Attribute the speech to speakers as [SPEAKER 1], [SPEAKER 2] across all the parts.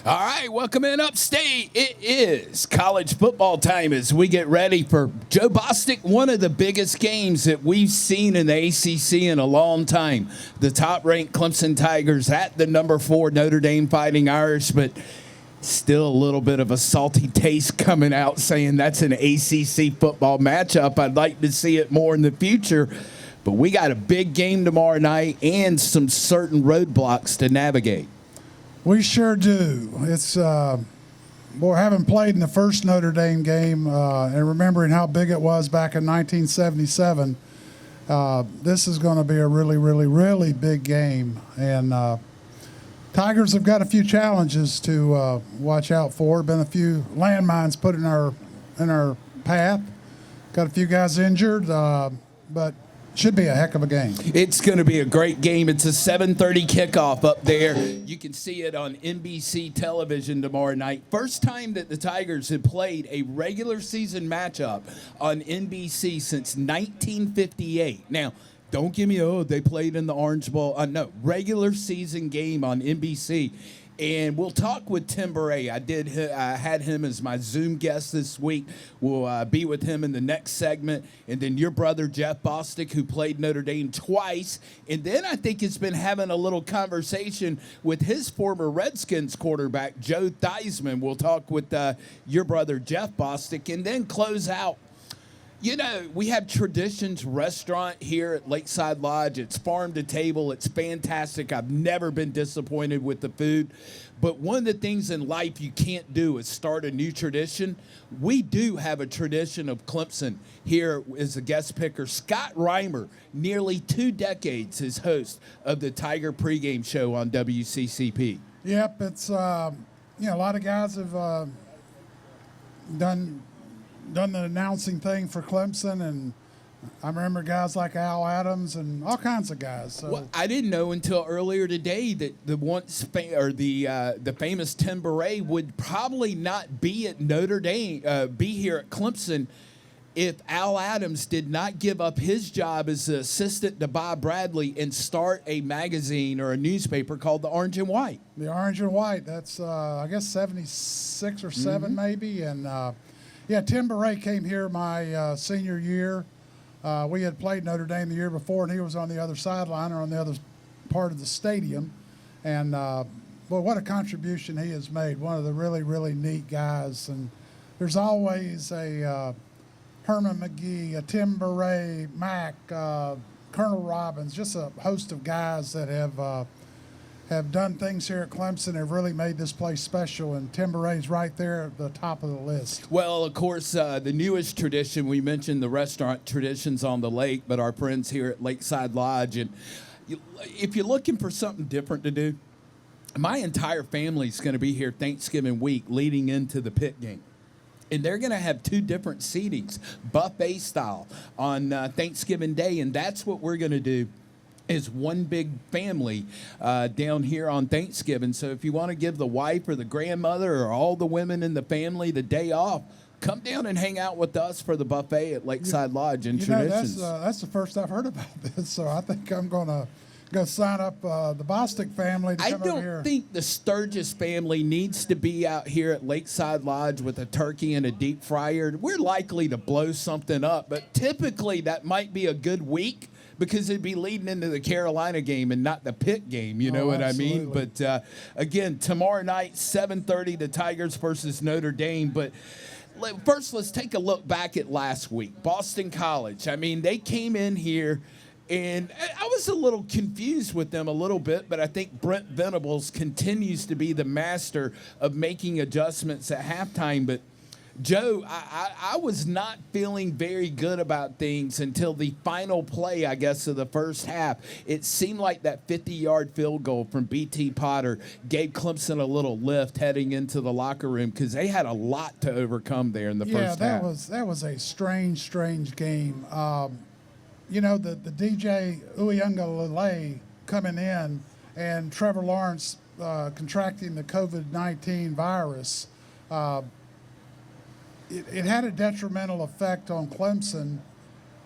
[SPEAKER 1] All right, welcome in upstate. It is college football time as we get ready for Joe Bostic, one of the biggest games that we've seen in the ACC in a long time. The top-ranked Clemson Tigers at the number 4 Notre Dame Fighting Irish, but still a little bit of a salty taste coming out saying that's an ACC football matchup. I'd like to see it more in the future, but we got a big game tomorrow night and some certain roadblocks to navigate.
[SPEAKER 2] We sure do. It's having played in the first Notre Dame game and remembering how big it was back in 1977, this is going to be a really, really, really big game. And Tigers have got a few challenges to watch out for. Been a few landmines put in our path. Got a few guys injured, but should be a heck of a game.
[SPEAKER 1] It's going to be a great game. It's a 7:30 kickoff up there. You can see it on NBC television tomorrow night. First time that the Tigers have played a regular season matchup on NBC since 1958. Now, don't give me, they played in the Orange Bowl. No, regular season game on NBC. And we'll talk with Tim Bourret. I had him as my Zoom guest this week. We'll be with him in the next segment. And then your brother, Jeff Bostic, who played Notre Dame twice. And then I think it's been having a little conversation with his former Redskins quarterback, Joe Theismann. We'll talk with your brother, Jeff Bostic, and then close out. You know, we have Traditions Restaurant here at Lakeside Lodge. It's farm to table. It's fantastic. I've never been disappointed with the food. But one of the things in life you can't do is start a new tradition. We do have a tradition of Clemson here as a guest picker. Scott Reimer, nearly 2 decades, is host of the Tiger pregame show on WCCP.
[SPEAKER 2] Yep, it's, a lot of guys have done the announcing thing for Clemson, and I remember guys like Al Adams and all kinds of guys. So.
[SPEAKER 1] Well, I didn't know until earlier today that the famous Tim Bourret would probably not be at Notre Dame, be here at Clemson, if Al Adams did not give up his job as the assistant to Bob Bradley and start a magazine or a newspaper called the Orange and White.
[SPEAKER 2] The Orange and White. That's I guess 76 or 7 maybe, and. Yeah, Tim Bourret came here my senior year. We had played Notre Dame the year before, and he was on the other sideline or on the other part of the stadium. And, what a contribution he has made. One of the really, really neat guys. And there's always a Herman McGee, a Tim Bourret, Mack, Colonel Robbins, just a host of guys that have done things here at Clemson, have really made this place special, and Tim Bourret's right there at the top of the list.
[SPEAKER 1] Well, of course, the newest tradition, we mentioned the restaurant Traditions on the Lake, but our friends here at Lakeside Lodge, and if you're looking for something different to do, my entire family's going to be here Thanksgiving week leading into the Pitt game. And they're going to have 2 different seatings, buffet style, on Thanksgiving Day, and that's what we're going to do. Is one big family down here on Thanksgiving. So if you want to give the wife or the grandmother or all the women in the family the day off, come down and hang out with us for the buffet at Lakeside Lodge and Traditions.
[SPEAKER 2] That's the first I've heard about this, so I think I'm going to go sign up the Bostic family to come over here. I
[SPEAKER 1] don't think the Sturgis family needs to be out here at Lakeside Lodge with a turkey and a deep fryer. We're likely to blow something up, but typically that might be a good week, because it'd be leading into the Carolina game and not the Pitt game, you know what
[SPEAKER 2] absolutely.
[SPEAKER 1] I mean? But, again, tomorrow night, 7:30, the Tigers versus Notre Dame. But first, let's take a look back at last week. Boston College. I mean, they came in here, and I was a little confused with them a little bit, but I think Brent Venables continues to be the master of making adjustments at halftime. But Joe, I was not feeling very good about things until the final play, I guess, of the first half. It seemed like that 50-yard field goal from B.T. Potter gave Clemson a little lift heading into the locker room because they had a lot to overcome there in the first half.
[SPEAKER 2] Yeah, that was a strange game. The DJ Uyunglele coming in and Trevor Lawrence contracting the COVID-19 virus. It had a detrimental effect on Clemson,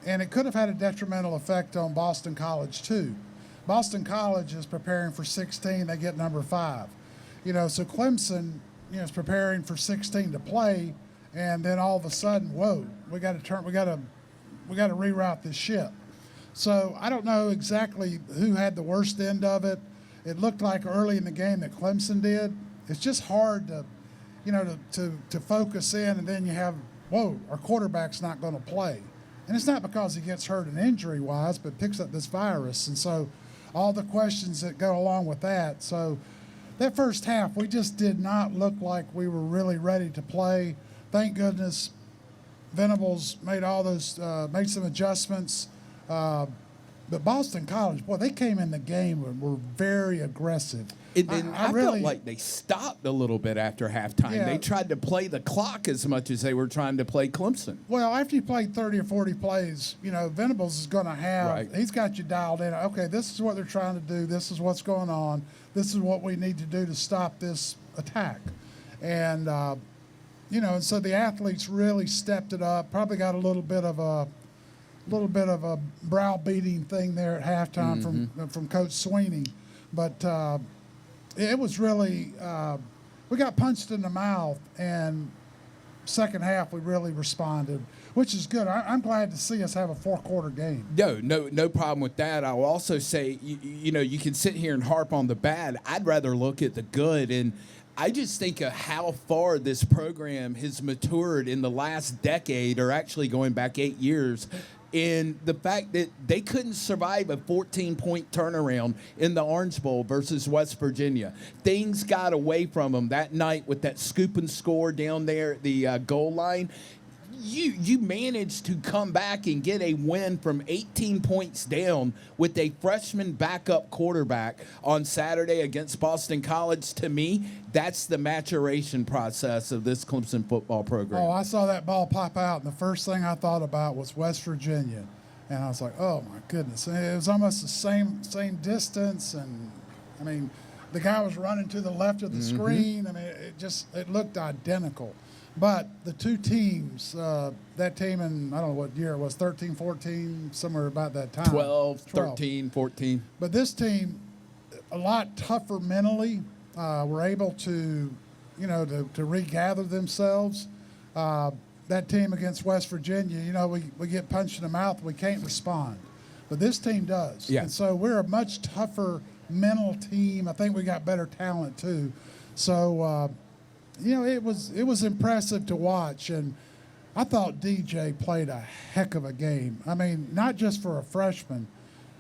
[SPEAKER 2] and it could have had a detrimental effect on Boston College too. Boston College is preparing for 16. They get number 5. So Clemson, is preparing for 16 to play, and then all of a sudden, whoa, we got to reroute this ship. So I don't know exactly who had the worst end of it. It looked like early in the game that Clemson did. It's just hard to, to focus in, and then you have, whoa, our quarterback's not going to play. And it's not because he gets hurt in injury-wise, but picks up this virus. And so all the questions that go along with that. So that first half, we just did not look like we were really ready to play. Thank goodness Venables made made some adjustments. But Boston College, boy, they came in the game and were very aggressive.
[SPEAKER 1] I felt like they stopped a little bit after halftime. Yeah. They tried to play the clock as much as they were trying to play Clemson.
[SPEAKER 2] Well, after you played 30 or 40 plays, Venables is going to have, he's got you dialed in. Okay, this is what they're trying to do. This is what's going on. This is what we need to do to stop this attack. And, and so the athletes really stepped it up, probably got a little bit of a browbeating thing there at halftime from Coach Sweeney. But it was really we got punched in the mouth, and second half we really responded, which is good. I'm glad to see us have a four-quarter game.
[SPEAKER 1] No problem with that. I'll also say, you can sit here and harp on the bad. I'd rather look at the good, and I just think of how far this program has matured in the last decade, or actually going back 8 years, in the fact that they couldn't survive a 14-point turnaround in the Orange Bowl versus West Virginia. Things got away from them that night with that scoop and score down there at the goal line. You managed to come back and get a win from 18 points down with a freshman backup quarterback on Saturday against Boston College. To me, that's the maturation process of this Clemson football program.
[SPEAKER 2] Oh, I saw that ball pop out, and the first thing I thought about was West Virginia. And I was like, oh, my goodness. And it was almost the same distance. And, I mean, the guy was running to the left of the screen. I mean, it looked identical. But the two teams, that team in, I don't know what year it was, 13, 14, somewhere about that time.
[SPEAKER 1] 12, 13, 14.
[SPEAKER 2] But this team, a lot tougher mentally, were able to, to regather themselves. That team against West Virginia, we get punched in the mouth, we can't respond. But this team does.
[SPEAKER 1] Yeah.
[SPEAKER 2] And so we're a much tougher mental team. I think we got better talent too. So, it was impressive to watch, and I thought DJ played a heck of a game. I mean, not just for a freshman.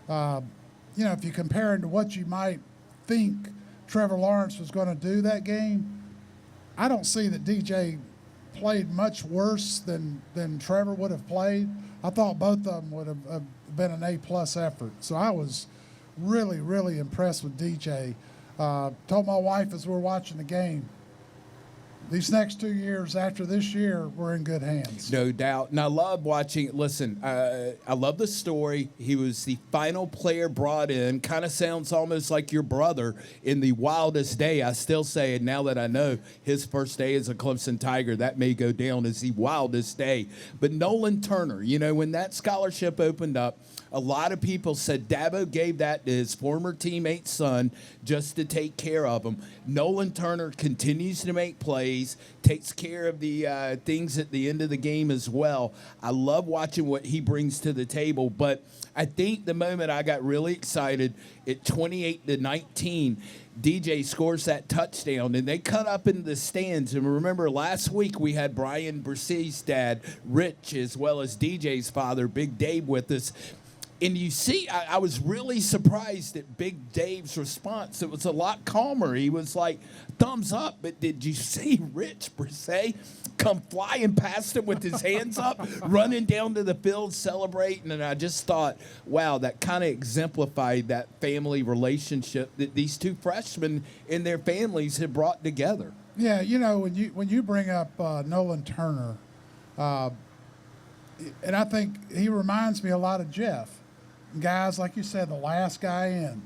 [SPEAKER 2] If you compare him to what you might think Trevor Lawrence was going to do that game, I don't see that DJ played much worse than Trevor would have played. I thought both of them would have been an A-plus effort. So I was really, really impressed with DJ. Told my wife as we were watching the game, these next 2 years after this year, we're in good hands.
[SPEAKER 1] No doubt. And I love watching. Listen, I love the story. He was the final player brought in. Kind of sounds almost like your brother in the wildest day. I still say it now that I know his first day as a Clemson Tiger. That may go down as the wildest day. But Nolan Turner, when that scholarship opened up, a lot of people said Dabo gave that to his former teammate's son just to take care of him. Nolan Turner continues to make plays, takes care of the things at the end of the game as well. I love watching what he brings to the table, but I think the moment I got really excited at 28-19, DJ scores that touchdown, and they cut up into the stands. And remember, last week we had Brian Brisse's dad, Rich, as well as DJ's father, Big Dave, with us. And you see, I was really surprised at Big Dave's response. It was a lot calmer. He was like, thumbs up. But did you see Rich Brisset come flying past him with his hands up, running down to the field, celebrating? And I just thought, wow, that kind of exemplified that family relationship that these two freshmen and their families have brought together.
[SPEAKER 2] Yeah, when you bring up Nolan Turner, and I think he reminds me a lot of Jeff. Guys, like you said, the last guy in.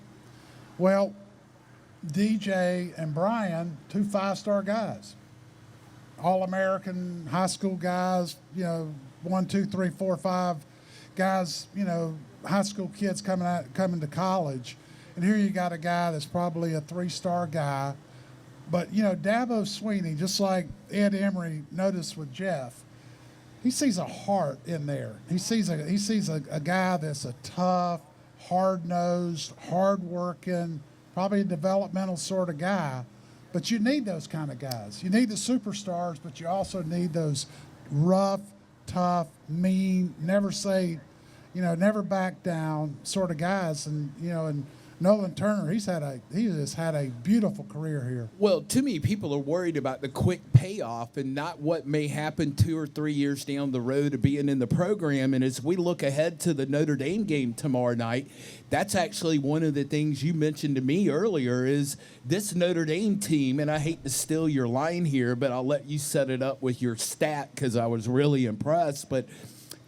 [SPEAKER 2] Well, DJ and Brian, two five-star guys. All-American high school guys, 1, 2, 3, 4, 5 guys, high school kids coming to college. And here you got a guy that's probably a 3-star guy, But, you know, Dabo Swinney, just like Ed Emery noticed with Jeff, he sees a heart in there. He sees a guy that's a tough, hard-nosed, hard-working, probably a developmental sort of guy. But you need those kind of guys. You need the superstars, but you also need those rough, tough, mean, never say, you know, never back down sort of guys. And, you know, and Nolan Turner, he has had a beautiful career here.
[SPEAKER 1] Well, to me, people are worried about the quick payoff and not what may happen 2 or 3 years down the road of being in the program. And as we look ahead to the Notre Dame game tomorrow night, that's actually one of the things you mentioned to me earlier is this Notre Dame team, and I hate to steal your line here, but I'll let you set it up with your stat because I was really impressed. But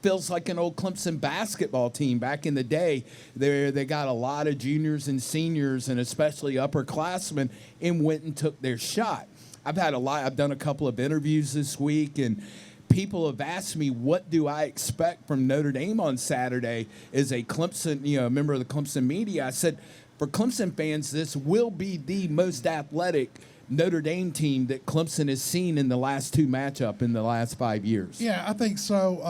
[SPEAKER 1] feels like an old Clemson basketball team back in the day. They got a lot of juniors and seniors and especially upperclassmen and went and took their shot. I've done a couple of interviews this week, and people have asked me, what do I expect from Notre Dame on Saturday as a Clemson, member of the Clemson media? I said, for Clemson fans, this will be the most athletic Notre Dame team that Clemson has seen in the last 2 matchups in the last 5 years.
[SPEAKER 2] Yeah, I think so.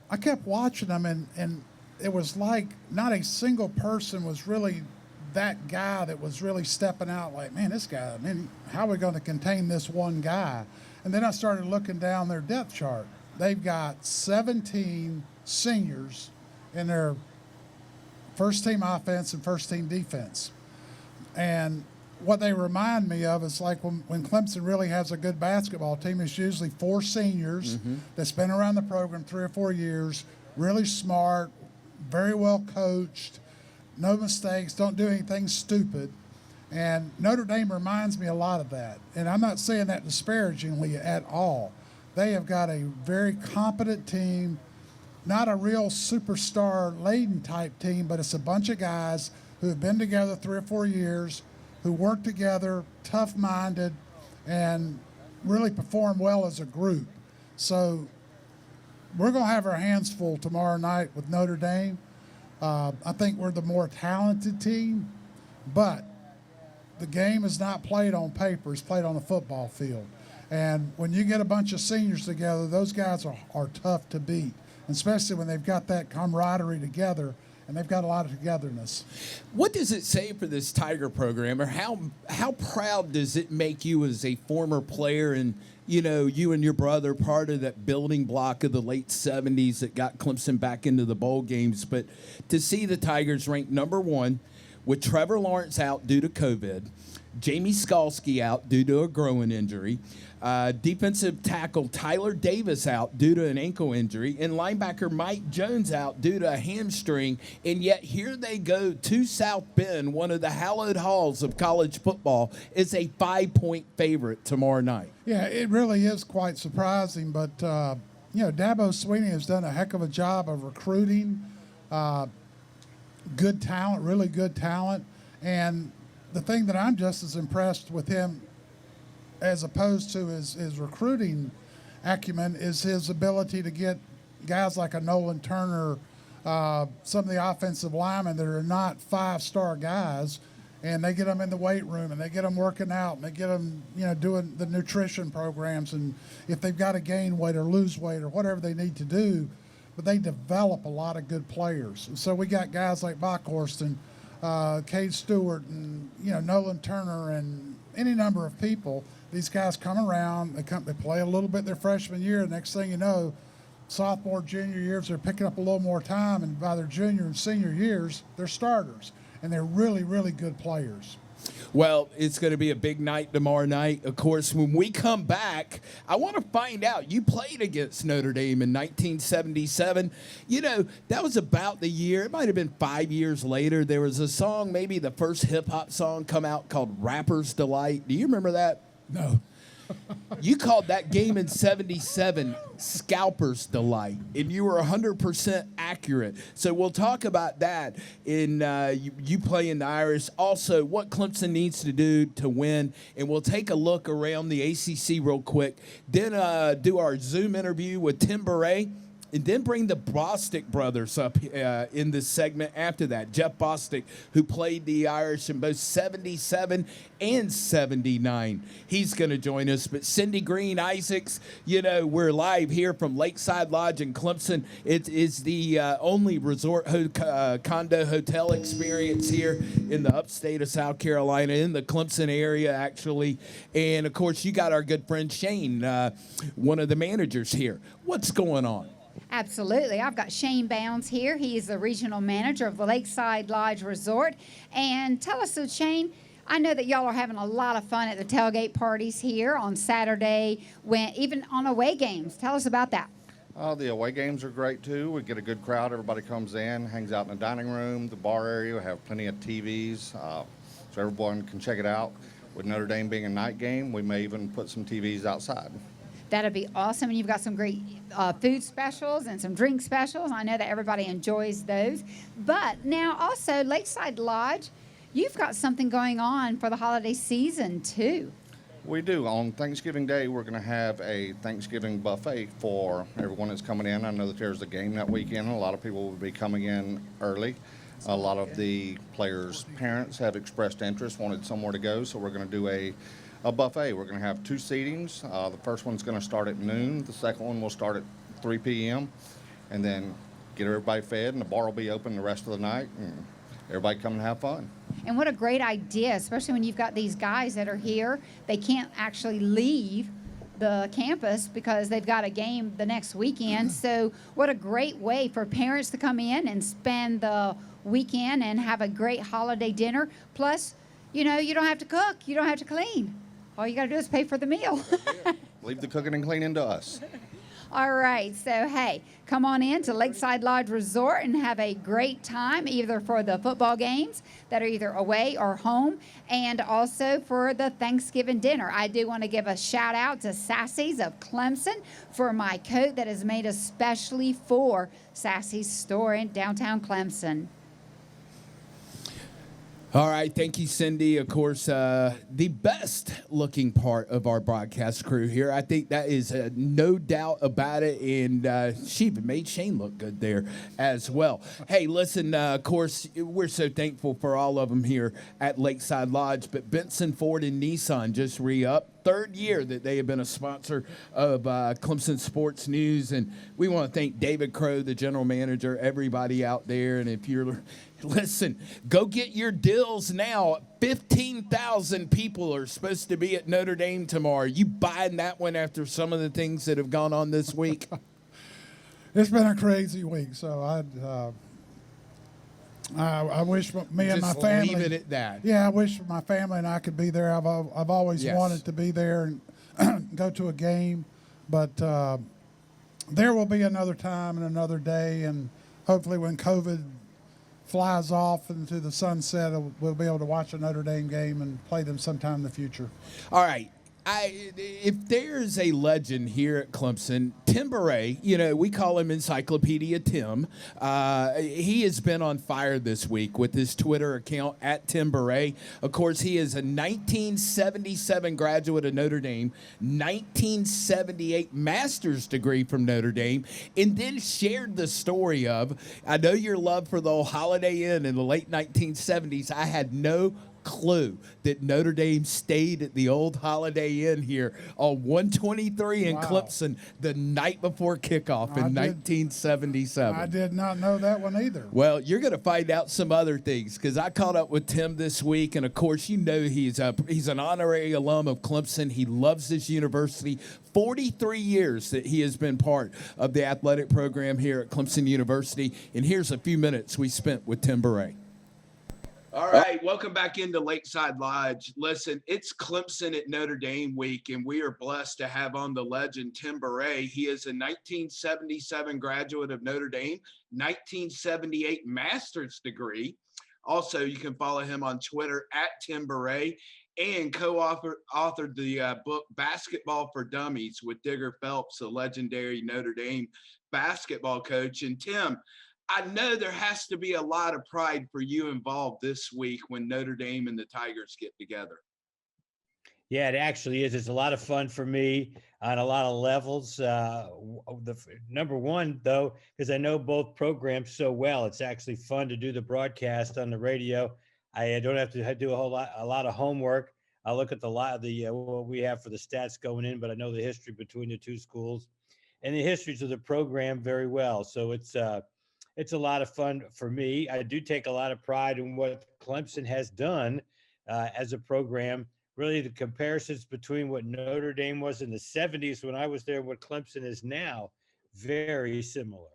[SPEAKER 2] I kept watching them, and it was like not a single person was really that guy that was really stepping out like, man, this guy, how are we going to contain this one guy? And then I started looking down their depth chart. They've got 17 seniors in their first-team offense and first-team defense. And what they remind me of is like when Clemson really has a good basketball team, it's usually 4 seniors that's been around the program 3 or 4 years, really smart, very well coached, no mistakes, don't do anything stupid. And Notre Dame reminds me a lot of that. And I'm not saying that disparagingly at all. They have got a very competent team, not a real superstar-laden type team, but it's a bunch of guys who have been together 3 or 4 years, who work together, tough-minded, and really perform well as a group. So we're going to have our hands full tomorrow night with Notre Dame. I think we're the more talented team, but the game is not played on paper. It's played on the football field. And when you get a bunch of seniors together, those guys are tough to beat, especially when they've got that camaraderie together. And they've got a lot of togetherness.
[SPEAKER 1] What does it say for this Tiger program, or how proud does it make you as a former player and, you and your brother part of that building block of the late 70s that got Clemson back into the bowl games, but to see the Tigers ranked number 1 with Trevor Lawrence out due to COVID, Jamie Skalski out due to a growing injury, defensive tackle Tyler Davis out due to an ankle injury, and linebacker Mike Jones out due to a hamstring, and yet here they go to South Bend, one of the hallowed halls of college football, is a 5-point favorite tomorrow night.
[SPEAKER 2] Yeah, it really is quite surprising, but, Dabo Swinney has done a heck of a job of recruiting good talent, really good talent, and the thing that I'm just as impressed with him as opposed to his recruiting acumen is his ability to get guys like a Nolan Turner, some of the offensive linemen that are not 5-star guys, and they get them in the weight room and they get them working out and they get them, doing the nutrition programs, and if they've got to gain weight or lose weight or whatever they need to do, but they develop a lot of good players. And so we got guys like Bockhorst and Cade Stewart and Nolan Turner and any number of people. These guys come around, they play a little bit their freshman year. The next thing you know, sophomore, junior years, they're picking up a little more time, and by their junior and senior years, they're starters, and they're really, really good players.
[SPEAKER 1] Well, it's going to be a big night tomorrow night. Of course, when we come back, I want to find out. You played against Notre Dame in 1977. That was about the year. It might have been 5 years later. There was a song, maybe the first hip-hop song come out called Rapper's Delight. Do you remember that?
[SPEAKER 2] No.
[SPEAKER 1] You called that game in 77 Scalper's Delight, and you were 100% accurate. So we'll talk about that in you playing the Irish. Also, what Clemson needs to do to win, and we'll take a look around the ACC real quick. Then do our Zoom interview with Tim Bourret And then bring the Bostic brothers up in this segment after that. Jeff Bostic, who played the Irish in both 77 and 79. He's going to join us. But Cindy Green Isaacs, we're live here from Lakeside Lodge in Clemson. It is the only resort condo hotel experience here in the upstate of South Carolina, in the Clemson area, actually. And, of course, you got our good friend Shane, one of the managers here. What's going on?
[SPEAKER 3] Absolutely. I've got Shane Bounds here. He is the regional manager of the Lakeside Lodge Resort. And tell us, so Shane, I know that y'all are having a lot of fun at the tailgate parties here on Saturday, even on away games. Tell us about that.
[SPEAKER 4] The away games are great too. We get a good crowd. Everybody comes in, hangs out in the dining room, the bar area. We have plenty of TVs, so everyone can check it out. With Notre Dame being a night game, we may even put some TVs outside.
[SPEAKER 3] That'd be awesome. And you've got some great food specials and some drink specials. I know that everybody enjoys those. But now also, Lakeside Lodge, you've got something going on for the holiday season too.
[SPEAKER 4] We do. On Thanksgiving Day, we're going to have a Thanksgiving buffet for everyone that's coming in. I know that there's a game that weekend. A lot of people will be coming in early. A lot of the players' parents have expressed interest, wanted somewhere to go, so we're going to do a buffet. We're going to have 2 seatings. The first one's going to start at noon. The second one will start at 3 p.m. and then get everybody fed, and the bar will be open the rest of the night, and everybody come and have fun.
[SPEAKER 3] And what a great idea, especially when you've got these guys that are here. They can't actually leave the campus because they've got a game the next weekend. So what a great way for parents to come in and spend the weekend and have a great holiday dinner. Plus, you don't have to cook. You don't have to clean. All you got to do is pay for the meal.
[SPEAKER 4] Leave the cooking and cleaning to us.
[SPEAKER 3] All right. So, hey, come on in to Lakeside Lodge Resort and have a great time, either for the football games that are either away or home, and also for the Thanksgiving dinner. I do want to give a shout out to Sassy's of Clemson for my coat that is made especially for Sassy's store in downtown Clemson.
[SPEAKER 1] All right, thank you, Cindy. Of course, the best looking part of our broadcast crew here. I think that is no doubt about it, and she even made Shane look good there as well. Hey, listen, of course, we're so thankful for all of them here at Lakeside Lodge, but Benson Ford and Nissan just re-upped. 3rd year that they have been a sponsor of Clemson Sports News, and we want to thank David Crow, the general manager, everybody out there. And if you're listen, go get your deals now. 15,000 people are supposed to be at Notre Dame tomorrow. You buying that one after some of the things that have gone on this week?
[SPEAKER 2] It's been a crazy week, so I wish me and my family.
[SPEAKER 1] Leave it at that.
[SPEAKER 2] Yeah, I wish my family and I could be there. I've always wanted to be there and go to a game, but there will be another time and another day, and hopefully when COVID flies off into the sunset, we'll be able to watch a Notre Dame game and play them sometime in the future.
[SPEAKER 1] All right. If there's a legend here at Clemson, Tim Bourret, we call him Encyclopedia Tim. He has been on fire this week with his Twitter account at Tim Bourret. Of course, he is a 1977 graduate of Notre Dame, 1978 master's degree from Notre Dame, and then shared the story of, I know your love for the old Holiday Inn in the late 1970s. I had no clue that Notre Dame stayed at the old Holiday Inn here on 123 in Clemson the night before kickoff in 1977.
[SPEAKER 2] I did not know that one either.
[SPEAKER 1] Well, you're going to find out some other things because I caught up with Tim this week, and of course, he's an honorary alum of Clemson. He loves this university. 43 years that he has been part of the athletic program here at Clemson University, and here's a few minutes we spent with Tim Bourret. All right, welcome back into Lakeside Lodge. Listen, it's Clemson at Notre Dame week, and we are blessed to have on the legend Tim Bourret. He is a 1977 graduate of Notre Dame, 1978 master's degree. Also, you can follow him on Twitter at Tim Bourret, and co-authored the book Basketball for Dummies with Digger Phelps, the legendary Notre Dame basketball coach. And Tim, I know there has to be a lot of pride for you involved this week when Notre Dame and the Tigers get together.
[SPEAKER 5] Yeah, it actually is. It's a lot of fun for me on a lot of levels. Number one, though, because I know both programs so well, it's actually fun to do the broadcast on the radio. I don't have to do a lot of homework. I look at the lot of the what we have for the stats going in, but I know the history between the two schools and the histories of the program very well. So it's a lot of fun for me. I do take a lot of pride in what Clemson has done as a program. Really, the comparisons between what Notre Dame was in the 70s when I was there, what Clemson is now, very similar.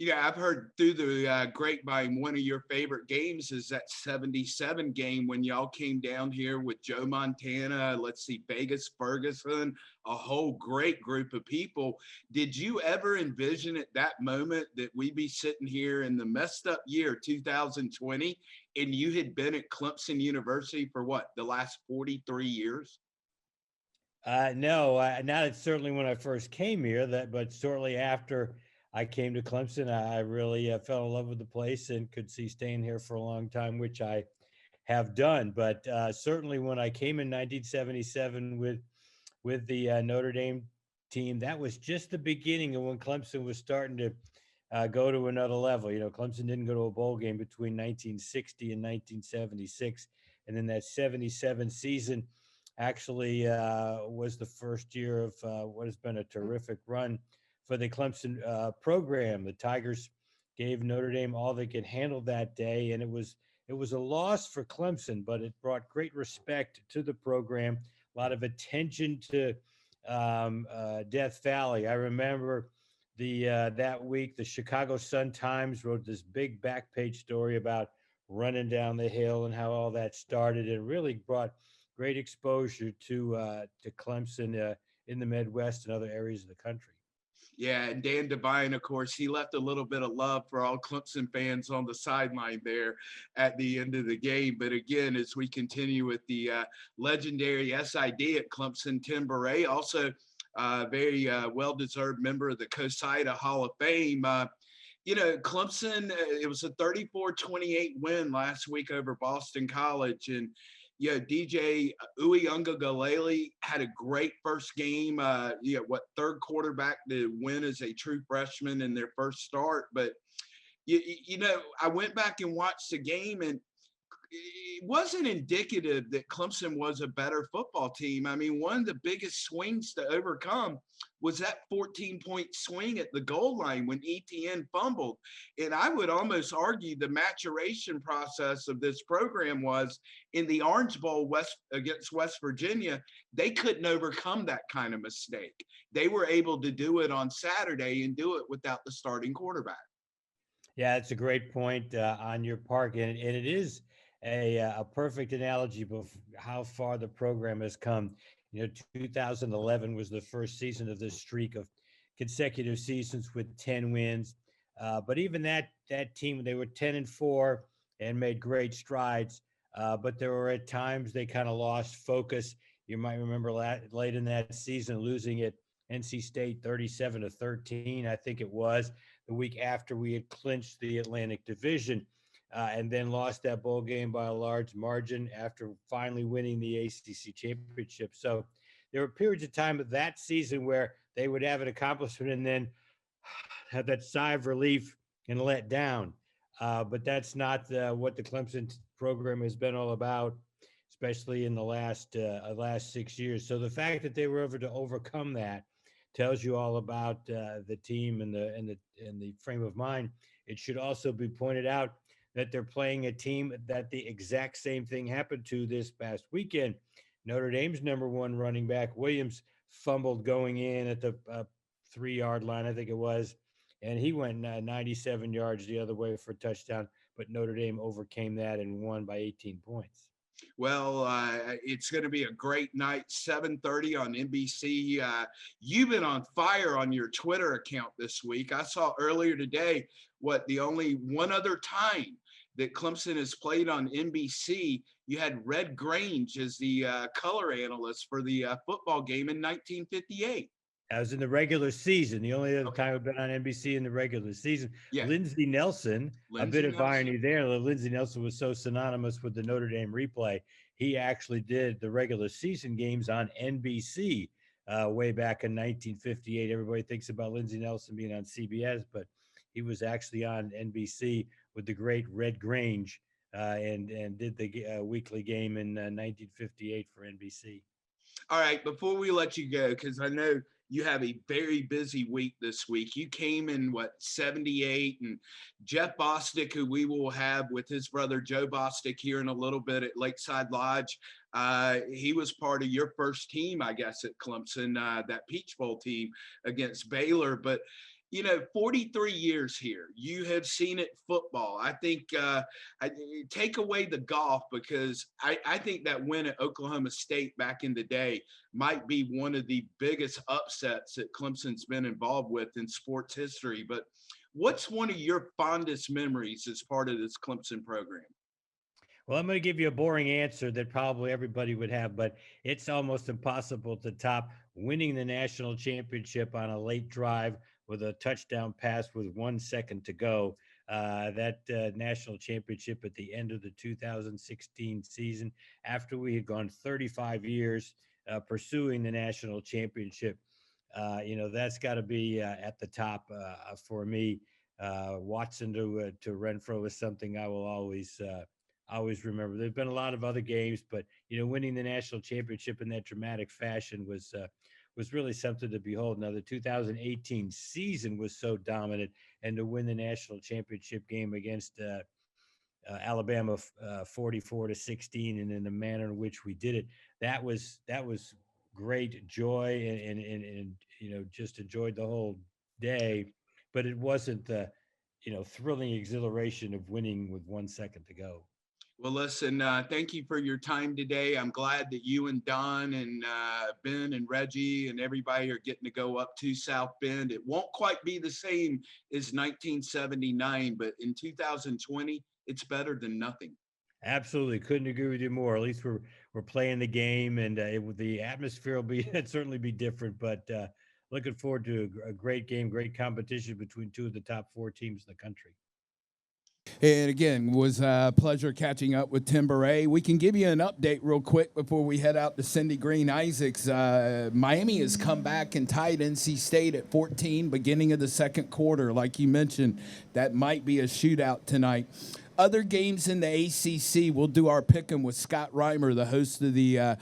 [SPEAKER 1] Yeah, I've heard through the grapevine, one of your favorite games is that 77 game when y'all came down here with Joe Montana, let's see, Vegas Ferguson, a whole great group of people. Did you ever envision at that moment that we'd be sitting here in the messed up year 2020 and you had been at Clemson University for what, the last 43 years?
[SPEAKER 5] No, not certainly when I first came here, but shortly after I came to Clemson, I really fell in love with the place and could see staying here for a long time, which I have done. But certainly when I came in 1977 with the Notre Dame team, that was just the beginning of when Clemson was starting to go to another level. You know, Clemson didn't go to a bowl game between 1960 and 1976, and then that 77 season actually was the first year of what has been a terrific run for the Clemson program. The Tigers gave Notre Dame all they could handle that day, and it was a loss for Clemson, but it brought great respect to the program. A lot of attention to Death Valley. I remember that week the Chicago Sun-Times wrote this big back page story about running down the hill and how all that started. It really brought great exposure to Clemson in the Midwest and other areas of the country.
[SPEAKER 1] Yeah, and Dan Devine, of course, he left a little bit of love for all Clemson fans on the sideline there at the end of the game. But again, as we continue with the legendary SID at Clemson, Tim Bourret, also very well-deserved member of the COSIDA Hall of Fame. You know, Clemson, it was a 34-28 win last week over Boston College. And DJ Uiagalelei had a great first game. Third quarterback to win as a true freshman in their first start. But I went back and watched the game, and it wasn't indicative that Clemson was a better football team. I mean, one of the biggest swings to overcome was that 14-point swing at the goal line when ETN fumbled. And I would almost argue the maturation process of this program was in the Orange Bowl against West Virginia, they couldn't overcome that kind of mistake. They were able to do it on Saturday and do it without the starting quarterback.
[SPEAKER 5] Yeah, it's a great point on your part, and it is a perfect analogy of how far the program has come. 2011 was the first season of this streak of consecutive seasons with 10 wins. But even that team, they were 10-4 and made great strides. But there were at times they kind of lost focus. You might remember late in that season losing at NC State 37-13, I think it was, the week after we had clinched the Atlantic Division. And then lost that bowl game by a large margin after finally winning the ACC championship. So there were periods of time of that season where they would have an accomplishment and then have that sigh of relief and let down. But that's not what the Clemson program has been all about, especially in the last 6 years. So the fact that they were able to overcome that tells you all about the team and the frame of mind. It should also be pointed out that they're playing a team that the exact same thing happened to this past weekend. Notre Dame's number one running back, Williams, fumbled going in at the 3-yard line, I think it was, and he went 97 yards the other way for a touchdown, but Notre Dame overcame that and won by 18 points.
[SPEAKER 1] Well, it's going to be a great night, 7:30 on NBC. You've been on fire on your Twitter account this week. I saw earlier today the only one other time that Clemson has played on NBC, you had Red Grange as the color analyst for the football game in 1958.
[SPEAKER 5] That was in the regular season. The only other time I've been on NBC in the regular season. Yeah. Lindsey Nelson, a bit of irony there. Lindsey Nelson was so synonymous with the Notre Dame replay. he actually did the regular season games on NBC way back in 1958. Everybody thinks about Lindsey Nelson being on CBS, but he was actually on NBC with the great Red Grange and did the weekly game in 1958 for NBC.
[SPEAKER 1] All right, before we let you go, because I know you have a very busy week this week. You came in, 78, and Jeff Bostic, who we will have with his brother Joe Bostic here in a little bit at Lakeside Lodge. He was part of your first team, I guess, at Clemson, that Peach Bowl team against Baylor. But 43 years here. You have seen it football. I think take away the golf, because I think that win at Oklahoma State back in the day might be one of the biggest upsets that Clemson's been involved with in sports history. But what's one of your fondest memories as part of this Clemson program?
[SPEAKER 5] Well, I'm going to give you a boring answer that probably everybody would have, but it's almost impossible to top winning the national championship on a late drive with a touchdown pass with 1 second to go. That national championship at the end of the 2016 season, after we had gone 35 years pursuing the national championship, that's got to be at the top for me. Watson to Renfro is something I will always remember. There's been a lot of other games, but winning the national championship in that dramatic fashion was really something to behold. Now, the 2018 season was so dominant, and to win the national championship game against Alabama 44-16, and in the manner in which we did it, that was great joy, and just enjoyed the whole day. But it wasn't the thrilling exhilaration of winning with 1 second to go.
[SPEAKER 1] Well, listen, thank you for your time today. I'm glad that you and Don and Ben and Reggie and everybody are getting to go up to South Bend. It won't quite be the same as 1979, but in 2020, it's better than nothing.
[SPEAKER 5] Absolutely. Couldn't agree with you more. At least we're playing the game, and the atmosphere will be certainly be different, but looking forward to a great game, great competition between two of the top 4 teams in the country.
[SPEAKER 1] And again, was a pleasure catching up with Tim Bourret. We can give you an update real quick before we head out to Cindy Green Isaacs. Miami has come back and tied NC State at 14, beginning of the second quarter. Like you mentioned, that might be a shootout tonight. Other games in the ACC, we'll do our pick'em with Scott Reimer, the host of the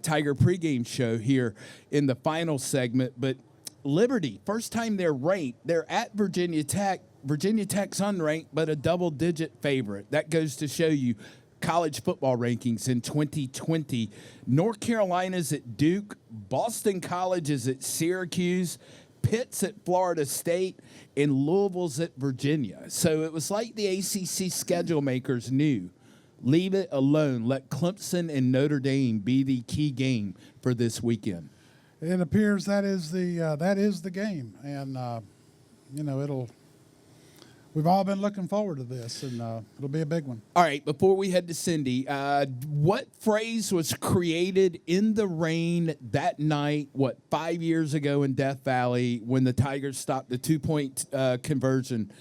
[SPEAKER 1] Tiger pregame show here in the final segment. But Liberty, first time they're ranked. They're at Virginia Tech. Virginia Tech's unranked, but a double-digit favorite. That goes to show you college football rankings in 2020. North Carolina's at Duke. Boston College is at Syracuse. Pitt's at Florida State. And Louisville's at Virginia. So it was like the ACC schedule makers knew. Leave it alone. Let Clemson and Notre Dame be the key game for this weekend.
[SPEAKER 2] It appears that is the game, and we've all been looking forward to this, and it'll be a big one.
[SPEAKER 1] All right, before we head to Cindy, what phrase was created in the rain that night, 5 years ago in Death Valley, when the Tigers stopped the 2-point conversion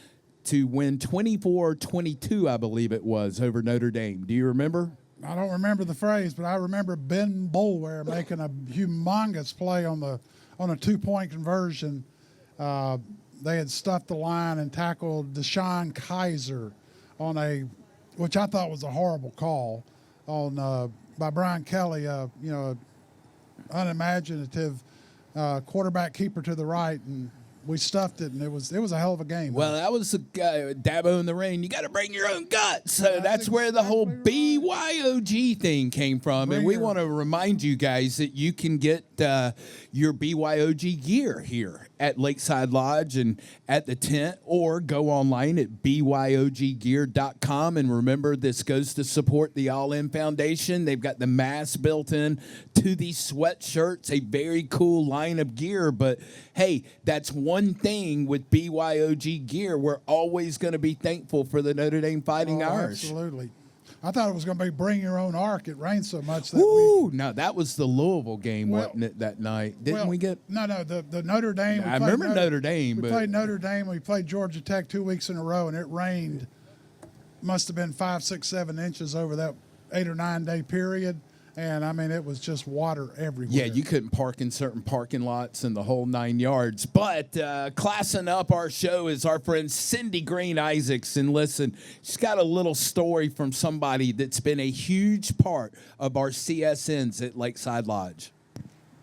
[SPEAKER 1] to win 24-22, I believe it was, over Notre Dame? Do you remember?
[SPEAKER 2] I don't remember the phrase, but I remember Ben Boulware making a humongous play on a 2-point conversion. They had stuffed the line and tackled Deshaun Kaiser on which I thought was a horrible call by Brian Kelly, unimaginative quarterback keeper to the right, and we stuffed it, and it was a hell of a game.
[SPEAKER 1] Well, that was Dabo in the rain. You got to bring your own guts. So that's where the whole BYOG thing came from. And we want to remind you guys that you can get your BYOG gear here at Lakeside Lodge and at the tent, or go online at byoggear.com. And remember, this goes to support the All In Foundation. They've got the mask built in to these sweatshirts, a very cool line of gear. But hey, that's one thing with BYOG gear. We're always going to be thankful for the Notre Dame Fighting Irish.
[SPEAKER 2] Absolutely. I thought it was going to be bring your own ark. It rained so much that
[SPEAKER 1] week. No, that was the Louisville game, wasn't it, that night? Didn't we get?
[SPEAKER 2] No, the Notre Dame.
[SPEAKER 1] I remember Notre Dame.
[SPEAKER 2] We played Notre Dame. We played Georgia Tech 2 weeks in a row, and it rained. Must have been 5, 6, 7 inches over that 8 or 9 day period. And I mean, it was just water everywhere.
[SPEAKER 1] Yeah, you couldn't park in certain parking lots and the whole 9 yards. But classing up our show is our friend Cindy Green Isaacs. And listen, she's got a little story from somebody that's been a huge part of our CSNs at Lakeside Lodge.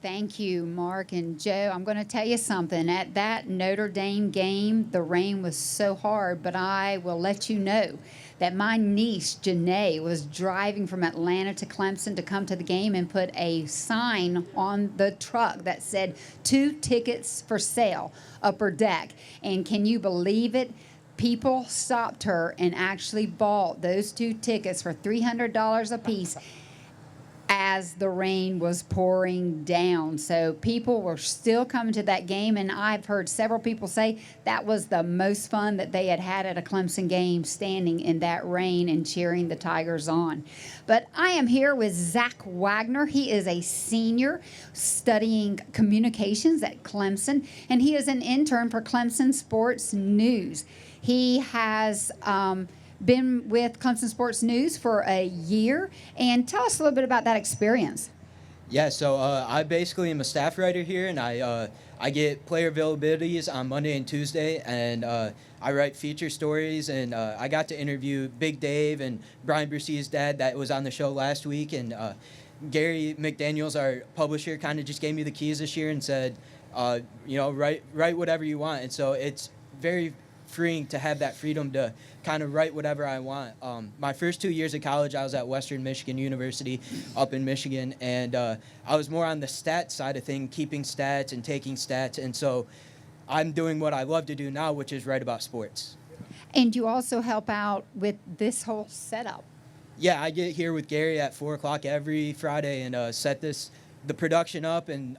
[SPEAKER 3] Thank you, Mark and Joe. I'm going to tell you something. At that Notre Dame game, the rain was so hard, but I will let you know that my niece, Janae, was driving from Atlanta to Clemson to come to the game and put a sign on the truck that said 2 tickets for sale, upper deck. And can you believe it? People stopped her and actually bought those 2 tickets for $300 a piece as the rain was pouring down. So people were still coming to that game, and I've heard several people say that was the most fun that they had had at a Clemson game, standing in that rain and cheering the Tigers on. But I am here with Zach Wagner. He is a senior studying communications at Clemson, and he is an intern for Clemson Sports News. He has been with Clemson Sports News for a year. And tell us a little bit about that experience.
[SPEAKER 6] Yeah, so I basically am a staff writer here, and I get player availabilities on Monday and Tuesday, and I write feature stories, and I got to interview Big Dave and Brian Bruce's dad that was on the show last week, and Gary McDaniels, our publisher, kind of just gave me the keys this year and said, write whatever you want, and so it's very freeing to have that freedom to kind of write whatever I want. My first 2 years of college, I was at Western Michigan University up in Michigan, and I was more on the stats side of things, keeping stats and taking stats, and so I'm doing what I love to do now, which is write about sports.
[SPEAKER 3] And you also help out with this whole setup.
[SPEAKER 6] Yeah, I get here with Gary at 4 o'clock every Friday and set the production up, and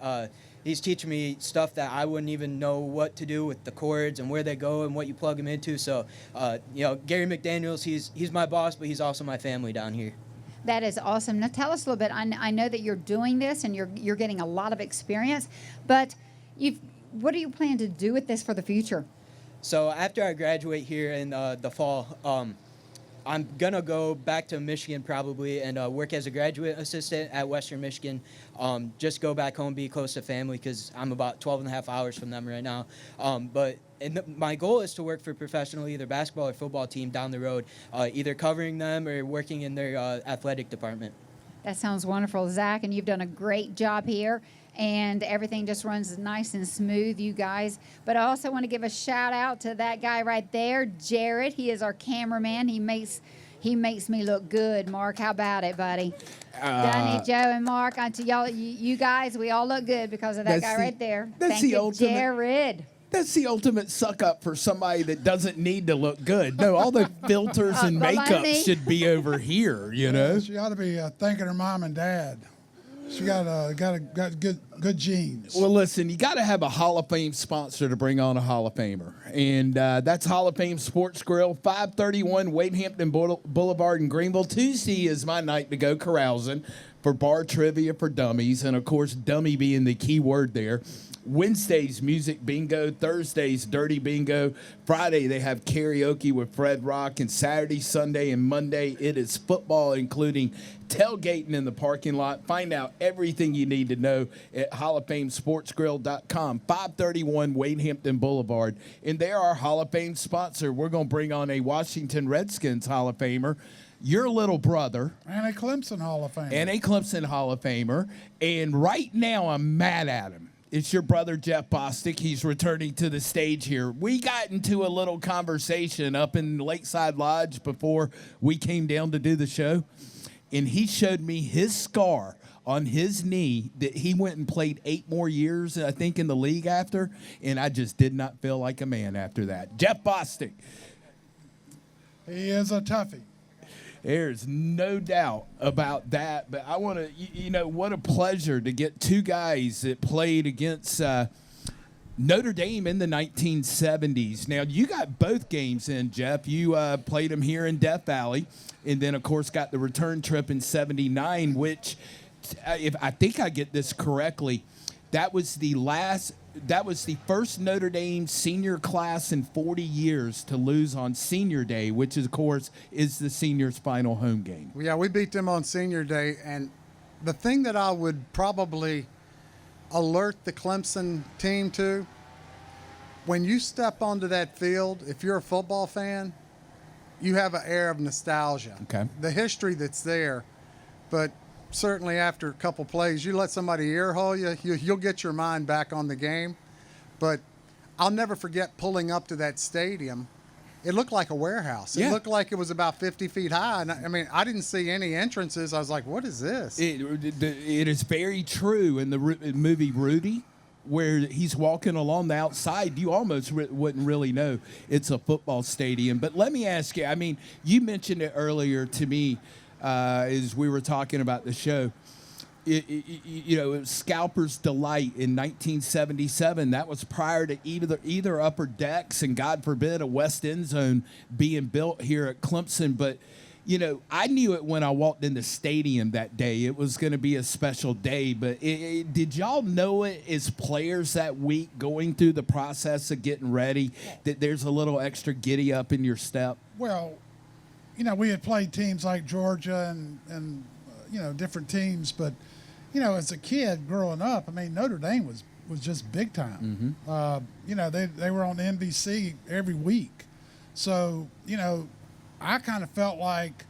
[SPEAKER 6] he's teaching me stuff that I wouldn't even know what to do with the cords and where they go and what you plug them into. So, Gary McDaniels, he's my boss, but he's also my family down here.
[SPEAKER 3] That is awesome. Now tell us a little bit. I know that you're doing this and you're getting a lot of experience, but what do you plan to do with this for the future?
[SPEAKER 6] So after I graduate here in the fall, I'm going to go back to Michigan probably and work as a graduate assistant at Western Michigan. Just go back home, be close to family because I'm about 12 and a half hours from them right now. My goal is to work for professional either basketball or football team down the road, either covering them or working in their athletic department.
[SPEAKER 3] That sounds wonderful, Zach, and you've done a great job here. And everything just runs nice and smooth, you guys. But I also want to give a shout out to that guy right there, Jared. He is our cameraman. He makes me look good. Mark, how about it, buddy? Donnie, Joe, and Mark, you guys, we all look good because of that guy right there. Thank you, Jared.
[SPEAKER 1] That's the ultimate suck up for somebody that doesn't need to look good. No, all the filters and makeup should be over here, you know?
[SPEAKER 2] She ought to be thanking her mom and dad. She got good genes.
[SPEAKER 1] Well, listen, you got to have a Hall of Fame sponsor to bring on a Hall of Famer, and that's Hall of Fame Sports Grill, 531 Wadehampton Boulevard in Greenville. Tuesday is my night to go carousing for bar trivia for dummies, and of course, dummy being the key word there. Wednesday's music bingo, Thursday's dirty bingo, Friday they have karaoke with Fred Rock, and Saturday, Sunday, and Monday it is football, including tailgating in the parking lot. Find out everything you need to know at HallOfFameSportsGrill.com, 531 Wadehampton Boulevard. And they're our Hall of Fame sponsor. We're going to bring on a Washington Redskins Hall of Famer, your little brother.
[SPEAKER 2] And a Clemson Hall of
[SPEAKER 1] Famer. And right now I'm mad at him. It's your brother, Jeff Bostic. He's returning to the stage here. We got into a little conversation up in Lakeside Lodge before we came down to do the show, and he showed me his scar on his knee that he went and played 8 more years, I think, in the league after, and I just did not feel like a man after that. Jeff Bostic.
[SPEAKER 2] He is a toughie.
[SPEAKER 1] There's no doubt about that, but I want to, what a pleasure to get 2 guys that played against Notre Dame in the 1970s. Now, you got both games in, Jeff. You played them here in Death Valley, and then, of course, got the return trip in 79, which, if I think I get this correctly, That was the first Notre Dame senior class in 40 years to lose on Senior Day, which, of course, is the seniors' final home game.
[SPEAKER 7] Yeah, we beat them on Senior Day. And the thing that I would probably alert the Clemson team to, when you step onto that field, if you're a football fan, you have an air of nostalgia.
[SPEAKER 1] Okay.
[SPEAKER 7] The history that's there, but certainly after a couple plays, you let somebody earhole you'll get your mind back on the game. But I'll never forget pulling up to that stadium. It looked like a warehouse.
[SPEAKER 1] Yeah.
[SPEAKER 7] It looked like it was about 50 feet high. And I mean, I didn't see any entrances. I was like, what is this?
[SPEAKER 1] It is very true in the movie Rudy, where he's walking along the outside. You almost wouldn't really know it's a football stadium. But let me ask you, I mean, you mentioned it earlier to me as we were talking about the show. It was Scalper's Delight in 1977. That was prior to either upper decks and, God forbid, a West End Zone being built here at Clemson. But, I knew it when I walked in the stadium that day. It was going to be a special day. But did y'all know it as players that week going through the process of getting ready that there's a little extra giddy up in your step?
[SPEAKER 2] Well, we had played teams like Georgia and different teams, but as a kid growing up, I mean, Notre Dame was just big time. They were on NBC every week, so I kind of felt like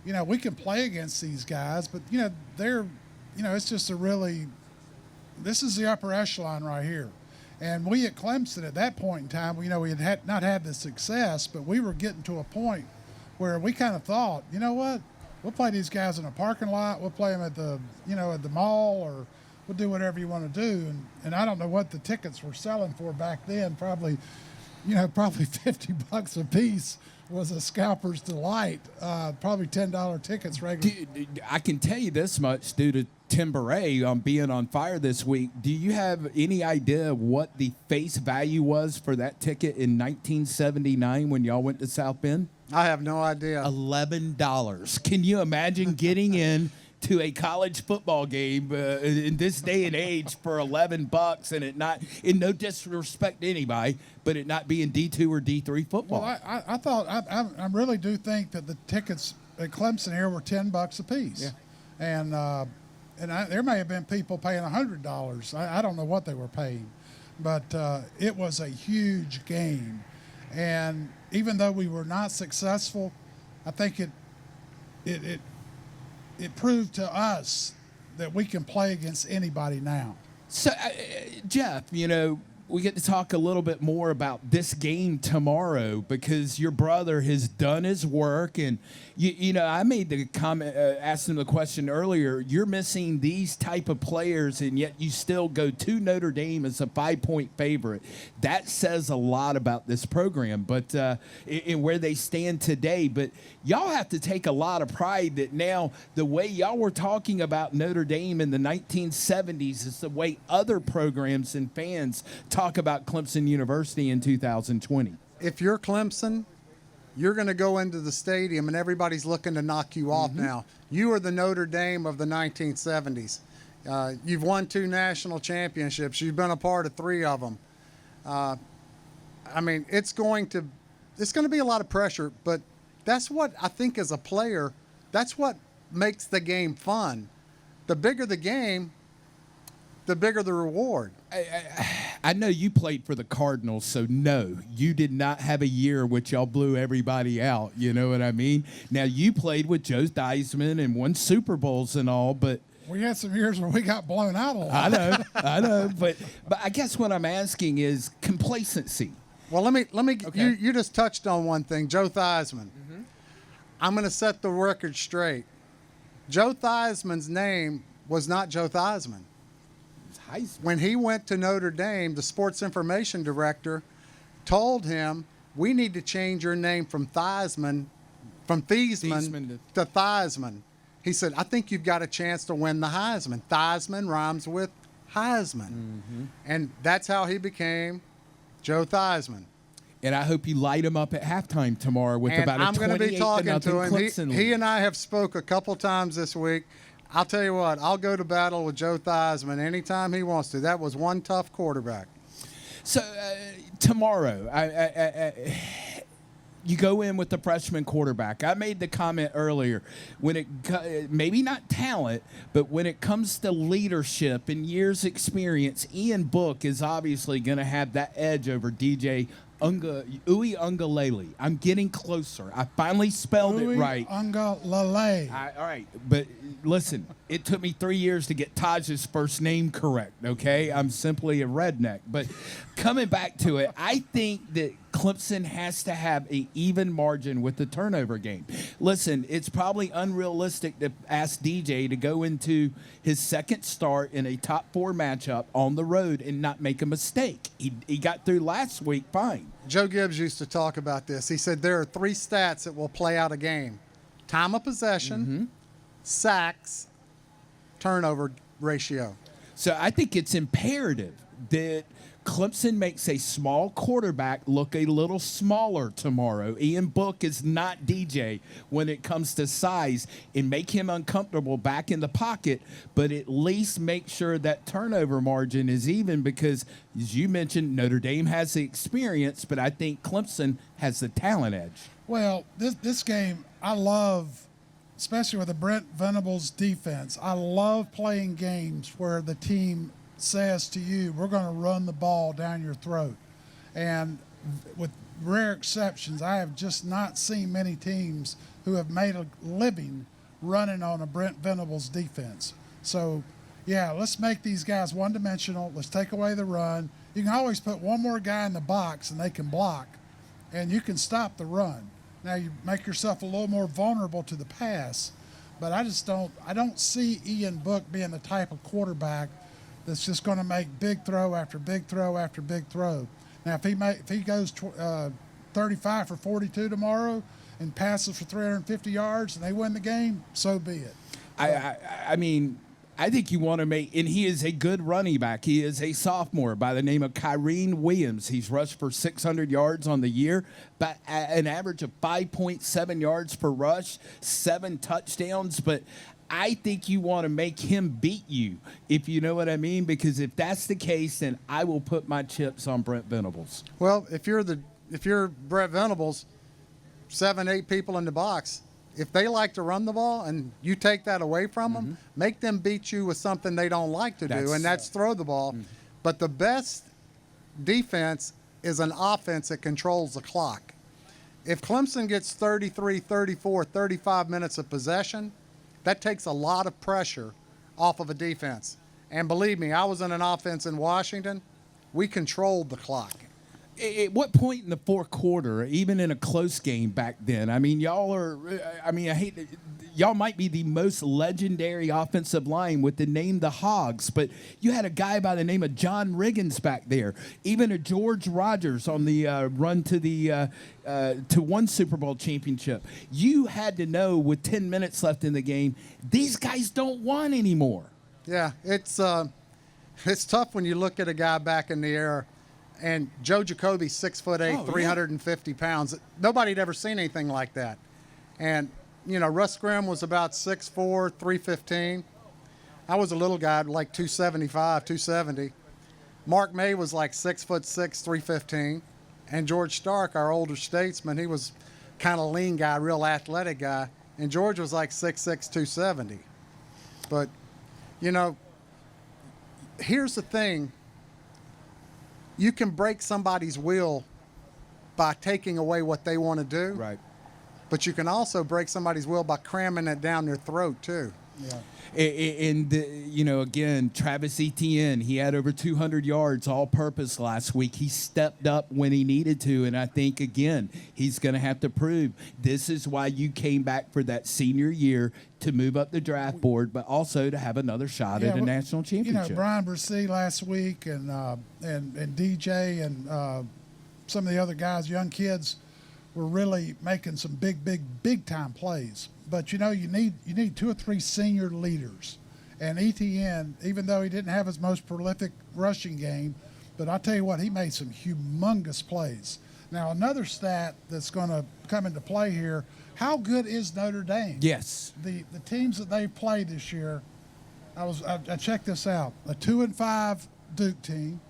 [SPEAKER 2] we can play against these guys, but they're it's just this is the upper echelon right here. And we at Clemson at that point in time, we had not had the success, but we were getting to a point where we kind of thought, you know what, we'll play these guys in a parking lot, we'll play them at the at the mall, or we'll do whatever you want to do. And I don't know what the tickets were selling for back then. Probably $50 a piece was a Scalper's Delight. Probably $10 tickets regular.
[SPEAKER 1] Dude, I can tell you this much due to Tim Bourret on being on fire this week. Do you have any idea what the face value was for that ticket in 1979 when y'all went to South Bend?
[SPEAKER 7] I have no idea.
[SPEAKER 1] $11. Can you imagine getting in to a college football game in this day and age for $11 and it not, in no disrespect to anybody, but it not being D2 or D3 football?
[SPEAKER 2] Well, I really do think that the tickets at Clemson here were $10 a piece.
[SPEAKER 1] Yeah.
[SPEAKER 2] And there may have been people paying $100. I don't know what they were paying, but it was a huge game. And even though we were not successful, I think it proved to us that we can play against anybody now.
[SPEAKER 1] So, Jeff, we get to talk a little bit more about this game tomorrow because your brother has done his work. And, I made the comment, asked him the question earlier, you're missing these type of players, and yet you still go to Notre Dame as a 5-point favorite. That says a lot about this program, but in where they stand today. But y'all have to take a lot of pride that now the way y'all were talking about Notre Dame in the 1970s is the way other programs and fans talk about Clemson University in 2020.
[SPEAKER 7] If you're Clemson, you're going to go into the stadium and everybody's looking to knock you off now. You are the Notre Dame of the 1970s. You've won 2 national championships. You've been a part of 3 of them. I mean, it's going to be a lot of pressure, but that's what I think as a player, that's what makes the game fun. The bigger the game, the bigger the reward.
[SPEAKER 1] I know you played for the Cardinals, so no, you did not have a year in which y'all blew everybody out. You know what I mean? Now, you played with Joe Theismann and won Super Bowls and all, but
[SPEAKER 2] we had some years where we got blown out a lot.
[SPEAKER 1] I know, but I guess what I'm asking is complacency.
[SPEAKER 7] Well, let me.
[SPEAKER 1] Okay.
[SPEAKER 7] You just touched on one thing, Joe Theismann. I'm going to set the record straight. Joe Theismann's name was not Joe Theismann. When he went to Notre Dame, the sports information director told him, we need to change your name from Thiesman to Theismann. He said, I think you've got a chance to win the Heisman. Theismann rhymes with Heisman. And that's how he became Joe Theismann.
[SPEAKER 1] And I hope you light him up at halftime tomorrow with
[SPEAKER 7] And
[SPEAKER 1] about a
[SPEAKER 7] I'm going to be
[SPEAKER 1] 28-0
[SPEAKER 7] talking to him.
[SPEAKER 1] Clemson
[SPEAKER 7] He
[SPEAKER 1] lead.
[SPEAKER 7] and I have spoke a couple times this week. I'll tell you what, I'll go to battle with Joe Theismann anytime he wants to. That was one tough quarterback.
[SPEAKER 1] So tomorrow, you go in with the freshman quarterback. I made the comment earlier, maybe not talent, but when it comes to leadership and years experience, Ian Book is obviously going to have that edge over DJ Uiagalelei. I'm getting closer. I finally spelled it right.
[SPEAKER 2] Uiagalelei.
[SPEAKER 1] All right, but listen, it took me 3 years to get Taj's first name correct, okay? I'm simply a redneck. But coming back to it, I think that Clemson has to have an even margin with the turnover game. Listen, it's probably unrealistic to ask DJ to go into his second start in a top 4 matchup on the road and not make a mistake. He got through last week fine.
[SPEAKER 7] Joe Gibbs used to talk about this. He said there are 3 stats that will play out a game: time of possession, sacks, turnover ratio.
[SPEAKER 1] So I think it's imperative that Clemson makes a small quarterback look a little smaller tomorrow. Ian Book is not DJ when it comes to size, and make him uncomfortable back in the pocket, but at least make sure that turnover margin is even because, as you mentioned, Notre Dame has the experience, but I think Clemson has the talent edge.
[SPEAKER 2] Well, this game, I love, especially with the Brent Venables defense, I love playing games where the team says to you, we're going to run the ball down your throat. And with rare exceptions, I have just not seen many teams who have made a living running on a Brent Venables defense. So, yeah, let's make these guys one-dimensional. Let's take away the run. You can always put one more guy in the box and they can block, and you can stop the run. Now you make yourself a little more vulnerable to the pass, but I don't see Ian Book being the type of quarterback that's just going to make big throw after big throw after big throw. Now, if he goes 35 for 42 tomorrow and passes for 350 yards and they win the game, so be it.
[SPEAKER 1] I mean, I think you want to make, and he is a good running back. He is a sophomore by the name of Kyrene Williams. He's rushed for 600 yards on the year, but an average of 5.7 yards per rush, 7 touchdowns. But I think you want to make him beat you, if you know what I mean, because if that's the case, then I will put my chips on Brent Venables.
[SPEAKER 7] Well, if you're Brent Venables, 7, 8 people in the box, if they like to run the ball and you take that away from them, make them beat you with something they don't like to do, and that's throw the ball. But the best defense is an offense that controls the clock. If Clemson gets 33, 34, 35 minutes of possession, that takes a lot of pressure off of a defense. And believe me, I was in an offense in Washington. We controlled the clock.
[SPEAKER 1] At what point in the fourth quarter, even in a close game back then, I mean, y'all might be the most legendary offensive line with the name the Hogs, but you had a guy by the name of John Riggins back there, even a George Rogers on the run to one Super Bowl championship. You had to know with 10 minutes left in the game, these guys don't want anymore.
[SPEAKER 7] Yeah, it's tough when you look at a guy back in the era. And Joe Jacoby's 6'8", 350 pounds. Nobody had ever seen anything like that. And, you know, Russ Grimm was about 6'4", 315. I was a little guy, like 275, 270. Mark May was like 6'6", 315. And George Stark, our older statesman, he was kind of lean guy, real athletic guy. And George was like 6'6", 270. But, you know, here's the thing. You can break somebody's will by taking away what they want to do.
[SPEAKER 1] Right.
[SPEAKER 7] But you can also break somebody's will by cramming it down their throat, too.
[SPEAKER 2] Yeah.
[SPEAKER 1] And you know, again, Travis Etienne, he had over 200 yards all-purpose last week. He stepped up when he needed to, and I think, again, he's going to have to prove this is why you came back for that senior year to move up the draft board, but also to have another shot at a national championship.
[SPEAKER 2] You know, Brian Brissy last week and DJ and some of the other guys, young kids, were really making some big time plays. But you know, you need 2 or 3 senior leaders. And Etienne, even though he didn't have his most prolific rushing game, but I'll tell you what, he made some humongous plays. Now, another stat that's going to come into play here, how good is Notre Dame?
[SPEAKER 1] Yes.
[SPEAKER 2] The teams that they've played this year, I checked this out: a 2-5 Duke team,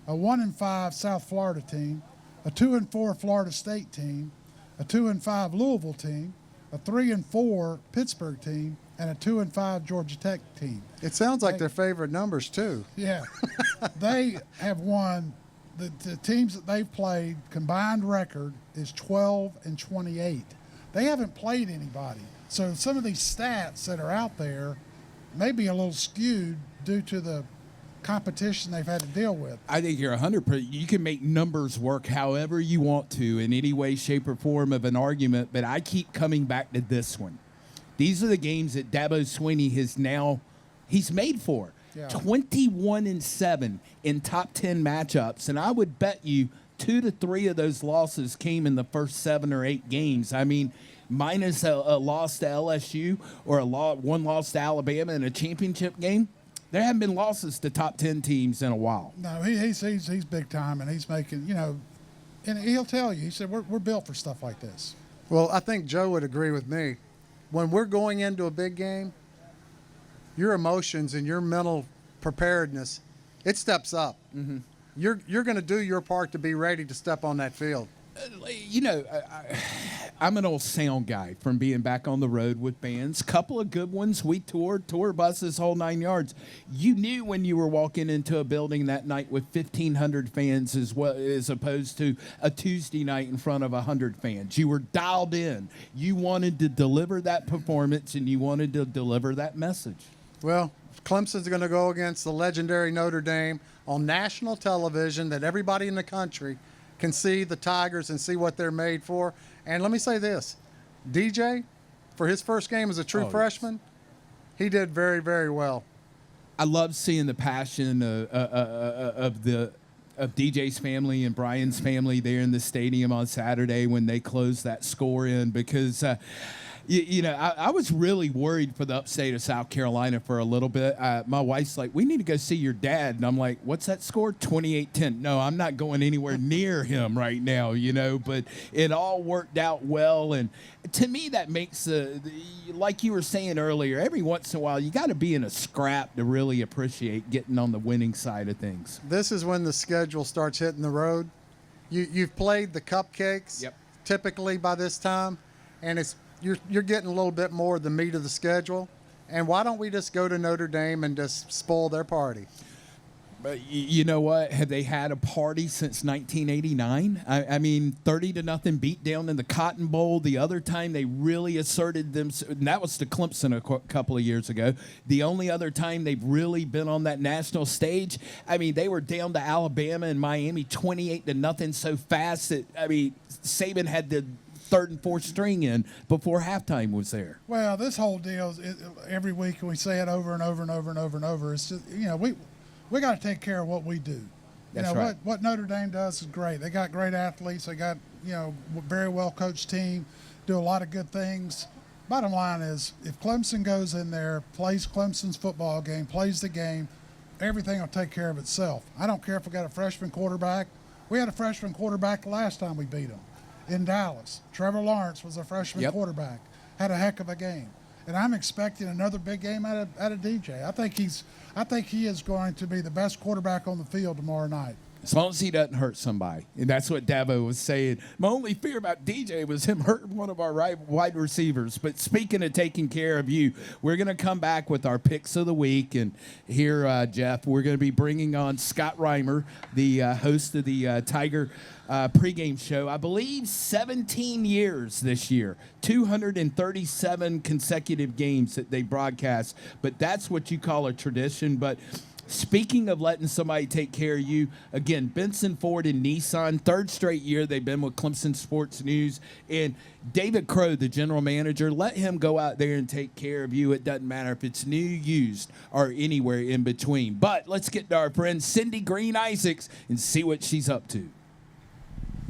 [SPEAKER 2] a 1-5 South Florida team, a 2-4 Florida State team, a 2-5 Louisville team, a 3-4 Pittsburgh team, and a 2-5 Georgia Tech team.
[SPEAKER 7] It sounds like their favorite numbers too.
[SPEAKER 2] Yeah, they have won. The teams that they've played combined record is 12-28. They haven't played anybody, so some of these stats that are out there may be a little skewed due to the competition they've had to deal with.
[SPEAKER 1] I think you're 100%. You can make numbers work however you want to in any way, shape, or form of an argument, but I keep coming back to this one. These are the games that Dabo Swinney he's made for.
[SPEAKER 2] Yeah.
[SPEAKER 1] 21-7 in top 10 matchups, and I would bet you 2 to 3 of those losses came in the first 7 or 8 games. I mean, minus a loss to LSU or one loss to Alabama in a championship game, there haven't been losses to top 10 teams in a while.
[SPEAKER 2] No, he's big time, and he's making, and he'll tell you. He said we're built for stuff like this.
[SPEAKER 7] Well, I think Joe would agree with me. When we're going into a big game, your emotions and your mental preparedness, it steps up. Mm-hmm. You're going to do your part to be ready to step on that field.
[SPEAKER 1] I'm an old sound guy from being back on the road with bands. Couple of good ones. We toured, tour buses, whole 9 yards. You knew when you were walking into a building that night with 1,500 fans as opposed to a Tuesday night in front of 100 fans. You were dialed in. You wanted to deliver that performance, and you wanted to deliver that message.
[SPEAKER 7] Well, Clemson's going to go against the legendary Notre Dame on national television that everybody in the country can see the Tigers and see what they're made for. And let me say this, DJ, for his first game as a true freshman, he did very, very well.
[SPEAKER 1] I love seeing the passion of DJ's family and Brian's family there in the stadium on Saturday when they closed that score in because I was really worried for the upstate of South Carolina for a little bit. My wife's like, we need to go see your dad. And I'm like, what's that score? 28-10. No, I'm not going anywhere near him right now, but it all worked out well. And to me, that makes, like you were saying earlier, every once in a while, you got to be in a scrap to really appreciate getting on the winning side of things.
[SPEAKER 7] This is when the schedule starts hitting the road. You've played the cupcakes typically by this time, and you're getting a little bit more of the meat of the schedule. And why don't we just go to Notre Dame and just spoil their party?
[SPEAKER 1] But you know what? Have they had a party since 1989? I mean, 30-0 beat down in the Cotton Bowl. The other time they really asserted themselves, and that was to Clemson a couple of years ago. The only other time they've really been on that national stage, I mean, they were down to Alabama and Miami 28-0 so fast that, Saban had the third and fourth string in before halftime was there.
[SPEAKER 2] Well, this whole deal is every week, and we say it over and over and over and over and over. It's just, we got to take care of what we do.
[SPEAKER 1] That's right.
[SPEAKER 2] What Notre Dame does is great. They got great athletes. They got very well coached team. Do a lot of good things. Bottom line is, if Clemson goes in there, plays Clemson's football game, plays the game, everything will take care of itself. I don't care if we got a freshman quarterback. We had a freshman quarterback the last time we beat them in Dallas. Trevor Lawrence was a freshman quarterback. Had a heck of a game. And I'm expecting another big game out of DJ. I think he is going to be the best quarterback on the field tomorrow night.
[SPEAKER 1] As long as he doesn't hurt somebody. And that's what Dabo was saying. My only fear about DJ was him hurting one of our wide receivers. But speaking of taking care of you, we're going to come back with our picks of the week. And here, Jeff, we're going to be bringing on Scott Reimer, the host of the Tiger pregame show. I believe 17 years this year, 237 consecutive games that they broadcast. But that's what you call a tradition. But speaking of letting somebody take care of you, again, Benson Ford and Nissan, third straight year they've been with Clemson Sports News. And David Crow, the general manager, let him go out there and take care of you. It doesn't matter if it's new, used, or anywhere in between. But let's get to our friend Cindy Green Isaacs and see what she's up to.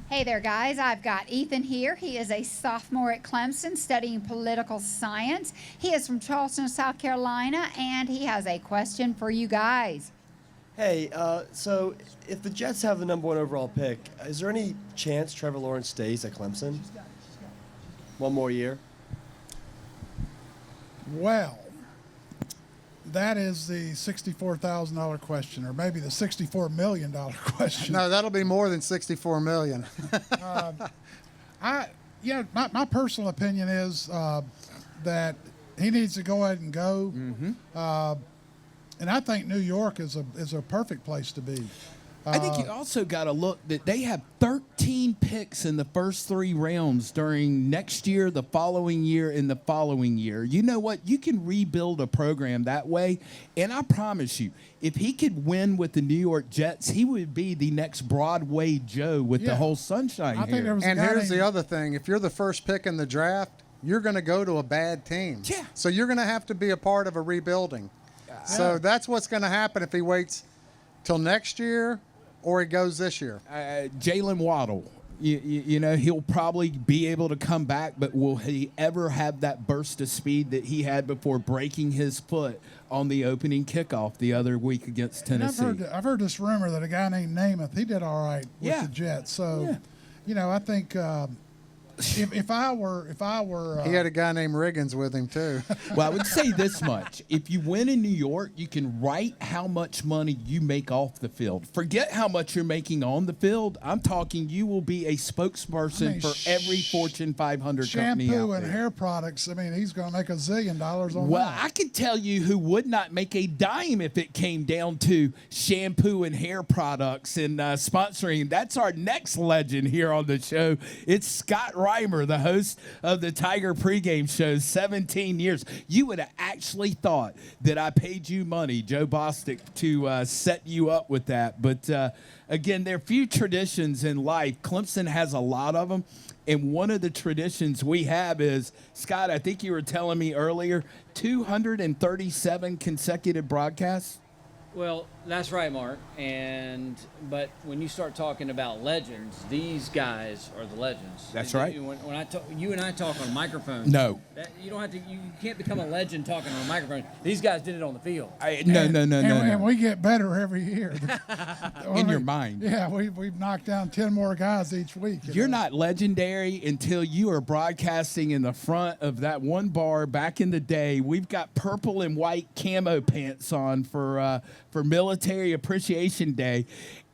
[SPEAKER 3] Hey there, guys. I've got Ethan here. He is a sophomore at Clemson studying political science. He is from Charleston, South Carolina, and he has a question for you guys.
[SPEAKER 8] Hey, so if the Jets have the #1 overall pick, is there any chance Trevor Lawrence stays at Clemson? One more year?
[SPEAKER 2] Well, that is the $64,000 question, or maybe the $64 million question.
[SPEAKER 7] No, that'll be more than 64 million.
[SPEAKER 2] My personal opinion is that he needs to go ahead and go. And I think New York is a perfect place to be.
[SPEAKER 1] I think you also got to look that they have 13 picks in the first 3 rounds during next year, the following year, and the following year. You know what? You can rebuild a program that way. And I promise you, if he could win with the New York Jets, he would be the next Broadway Joe with the whole sunshine
[SPEAKER 2] I think there was a
[SPEAKER 7] And
[SPEAKER 2] guy
[SPEAKER 7] here's the
[SPEAKER 2] named-
[SPEAKER 7] other thing. If you're the first pick in the draft, you're going to go to a bad team.
[SPEAKER 1] Yeah.
[SPEAKER 7] So you're going to have to be a part of a rebuilding. So that's what's going to happen if he waits till next year or he goes this year.
[SPEAKER 1] Jalen Waddle, you know, he'll probably be able to come back, but will he ever have that burst of speed that he had before breaking his foot on the opening kickoff the other week against
[SPEAKER 2] And
[SPEAKER 1] Tennessee?
[SPEAKER 2] I've heard this rumor that a guy named Namath, he did all right with the Jets. So, you know, I think if I were
[SPEAKER 7] He had a guy named Riggins with him, too.
[SPEAKER 1] Well, I would say this much. If you win in New York, you can write how much money you make off the field. Forget how much you're making on the field. I'm talking you will be a spokesperson for every Fortune 500 company out
[SPEAKER 2] shampoo and
[SPEAKER 1] there.
[SPEAKER 2] hair products, I mean, he's going to make $1 zillion on
[SPEAKER 1] Well,
[SPEAKER 2] that.
[SPEAKER 1] I can tell you who would not make a dime if it came down to shampoo and hair products and sponsoring. That's our next legend here on the show. It's Scott Reimer, the host of the Tiger pregame show, 17 years. You would have actually thought that I paid you money, Joe Bostic, to set you up with that. But, again, there are few traditions in life. Clemson has a lot of them. And one of the traditions we have is, Scott, I think you were telling me earlier, 237 consecutive broadcasts.
[SPEAKER 9] Well, that's right, Mark. But when you start talking about legends, these guys are the legends.
[SPEAKER 1] That's right.
[SPEAKER 9] When I talk, you and I talk on microphones.
[SPEAKER 1] No.
[SPEAKER 9] You don't have to. You can't become a legend talking on a microphone. These guys did it on the field.
[SPEAKER 1] No.
[SPEAKER 2] And we get better every year.
[SPEAKER 1] In your mind.
[SPEAKER 2] Yeah, we've knocked down 10 more guys each week.
[SPEAKER 1] You're not legendary until you are broadcasting in the front of that one bar back in the day. We've got purple and white camo pants on for Military Appreciation Day.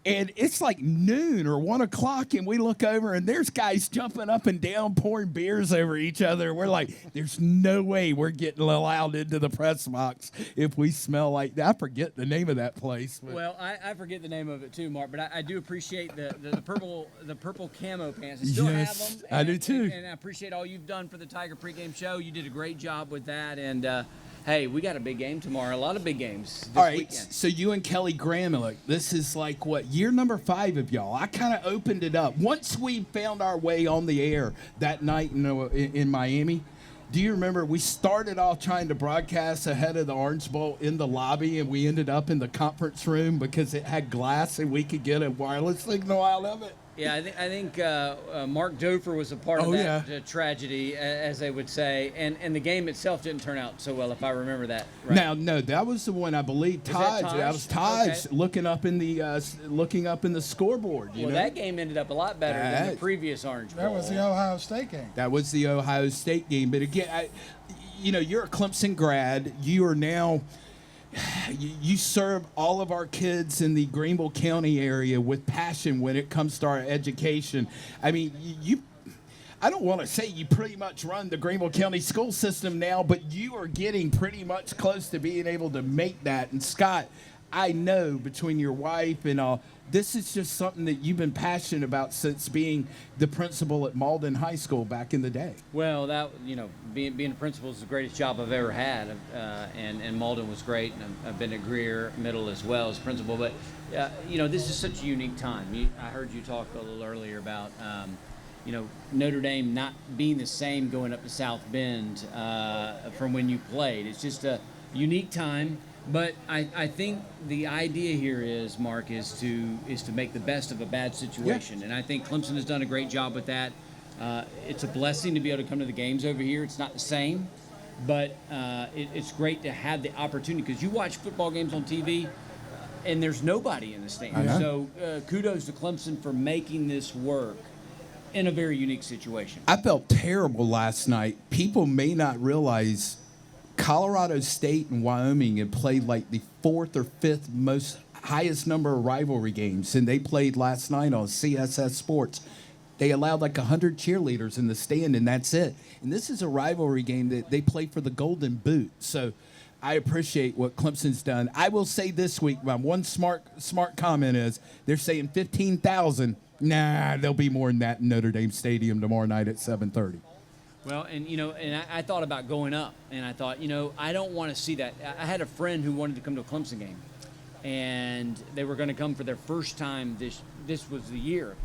[SPEAKER 1] And it's like noon or 1 o'clock, and we look over, and there's guys jumping up and down, pouring beers over each other. We're like, there's no way we're getting allowed into the press box if we smell like that. I forget the name of that place. But.
[SPEAKER 9] Well, I forget the name of it too, Mark, but I do appreciate the purple camo pants. I still have them.
[SPEAKER 1] I do too.
[SPEAKER 9] And I appreciate all you've done for the Tiger pregame show. You did a great job with that, and hey, we got a big game tomorrow. A lot of big games this
[SPEAKER 1] All right,
[SPEAKER 9] weekend.
[SPEAKER 1] so you and Kelly Gramlich, this is like, what, year number 5 of y'all. I kind of opened it up. Once we found our way on the air that night in Miami, do you remember we started off trying to broadcast ahead of the Orange Bowl in the lobby, and we ended up in the conference room because it had glass and we could get a wireless signal out of it?
[SPEAKER 9] Yeah, I think Mark Dofer was a part of that tragedy, as they would say, and the game itself didn't turn out so well, if I remember that right.
[SPEAKER 1] Now, no, that was the one I believe. That was Taj
[SPEAKER 9] Okay.
[SPEAKER 1] looking up in the scoreboard. You know?
[SPEAKER 9] That game ended up a lot better than the previous Orange Bowl.
[SPEAKER 2] That was the Ohio State game.
[SPEAKER 1] That was the Ohio State game. But again, you're a Clemson grad. You are now. You serve all of our kids in the Greenville County area with passion when it comes to our education. I mean, I don't want to say you pretty much run the Greenville County school system now, but you are getting pretty much close to being able to make that. And Scott, I know between your wife and all, this is just something that you've been passionate about since being the principal at Malden High School back in the day.
[SPEAKER 9] Well, being a principal is the greatest job I've ever had, and Malden was great, and I've been at Greer Middle as well as principal. But this is such a unique time. I heard you talk a little earlier about Notre Dame not being the same going up to South Bend from when you played. It's just a unique time. But I think the idea here is, Mark, is to make the best of a bad situation. Yeah. And I think Clemson has done a great job with that. It's a blessing to be able to come to the games over here. It's not the same, but it's great to have the opportunity, because you watch football games on TV and there's nobody in the stands. So kudos to Clemson for making this work in a very unique situation.
[SPEAKER 1] I felt terrible last night. People may not realize Colorado State and Wyoming have played like the 4th or 5th highest number of rivalry games, and they played last night on CSN Sports. They allowed like 100 cheerleaders in the stand, and that's it. And this is a rivalry game that they play for the Golden Boot. So I appreciate what Clemson's done. I will say this week, my one smart comment is they're saying 15,000. Nah, there'll be more than that in Notre Dame Stadium tomorrow night at 7:30.
[SPEAKER 9] Well, and I thought about going up, and I thought, I don't want to see that. I had a friend who wanted to come to a Clemson game, and they were going to come for their first time. This was the year.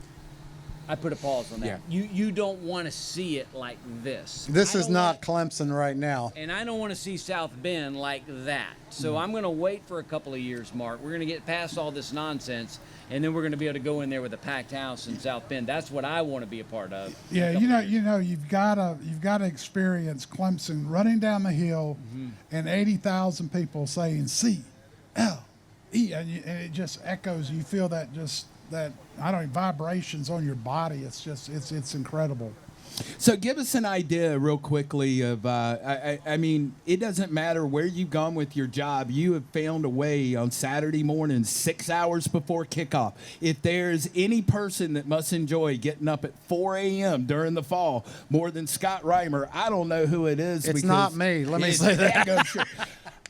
[SPEAKER 9] I put a pause on that.
[SPEAKER 1] Yeah.
[SPEAKER 9] You don't want to see it like this.
[SPEAKER 7] This is not
[SPEAKER 9] want,
[SPEAKER 7] Clemson right now.
[SPEAKER 9] and I don't want to see South Bend like that. So I'm going to wait for a couple of years, Mark. We're going to get past all this nonsense, and then we're going to be able to go in there with a packed house in South Bend. That's what I want to be a part of.
[SPEAKER 2] Yeah, you've got to experience Clemson running down the hill and 80,000 people saying C-L-E, and it just echoes. You feel that vibrations on your body. It's incredible.
[SPEAKER 1] So give us an idea real quickly of, I mean, it doesn't matter where you've gone with your job. You have found a way on Saturday morning, 6 hours before kickoff. If there's any person that must enjoy getting up at 4 a.m. during the fall more than Scott Reimer, I don't know who it is.
[SPEAKER 7] It's not me. Let me say that.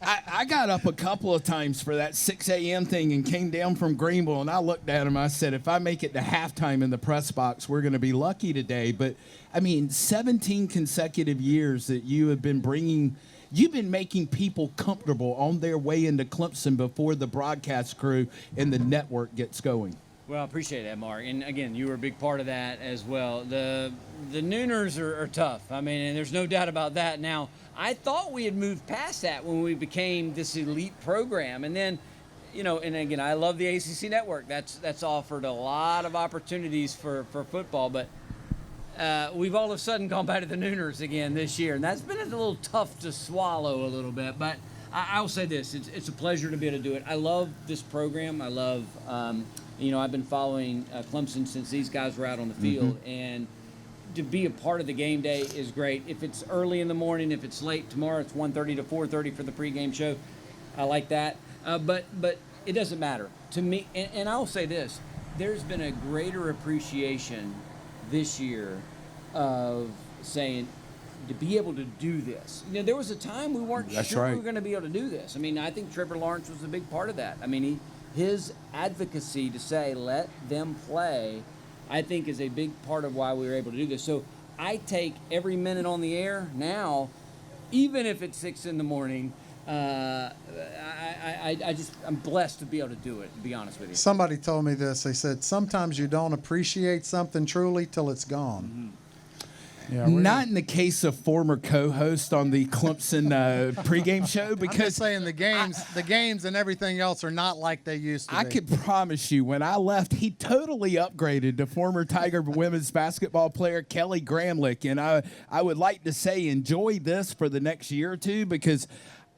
[SPEAKER 1] I got up a couple of times for that 6 a.m. thing and came down from Greenville, and I looked at him. I said, if I make it to halftime in the press box, we're going to be lucky today. But, I mean, 17 consecutive years that you've been making people comfortable on their way into Clemson before the broadcast crew and the network gets going.
[SPEAKER 9] Well, I appreciate that, Mark. And again, you were a big part of that as well. The Nooners are tough. I mean, and there's no doubt about that. Now, I thought we had moved past that when we became this elite program. And then, and again, I love the ACC network. That's offered a lot of opportunities for football. But we've all of a sudden gone back to the Nooners again this year. And that's been a little tough to swallow a little bit. But I will say this. It's a pleasure to be able to do it. I love this program. I love I've been following Clemson since these guys were out on the field, and to be a part of the game day is great. If it's early in the morning, if it's late tomorrow, it's 1:30 to 4:30 for the pregame show. I like that, but it doesn't matter to me. And I'll say this: there's been a greater appreciation this year of saying to be able to do this. There was a time we weren't sure we were going to be able to do this. I mean, I think Trevor Lawrence was a big part of that. I mean, his advocacy to say, let them play, I think is a big part of why we were able to do this. So I take every minute on the air now, even if it's 6 in the morning. I'm blessed to be able to do it, to be honest with you.
[SPEAKER 7] Somebody told me this. They said, sometimes you don't appreciate something truly till it's gone.
[SPEAKER 2] Yeah,
[SPEAKER 1] Not in the case of former co-host on the Clemson pregame show, because
[SPEAKER 7] I'm just saying the games and everything else are not like they used to be.
[SPEAKER 1] I could promise you, when I left, he totally upgraded to former Tiger women's basketball player Kelly Gramlich, and I would like to say enjoy this for the next year or two, because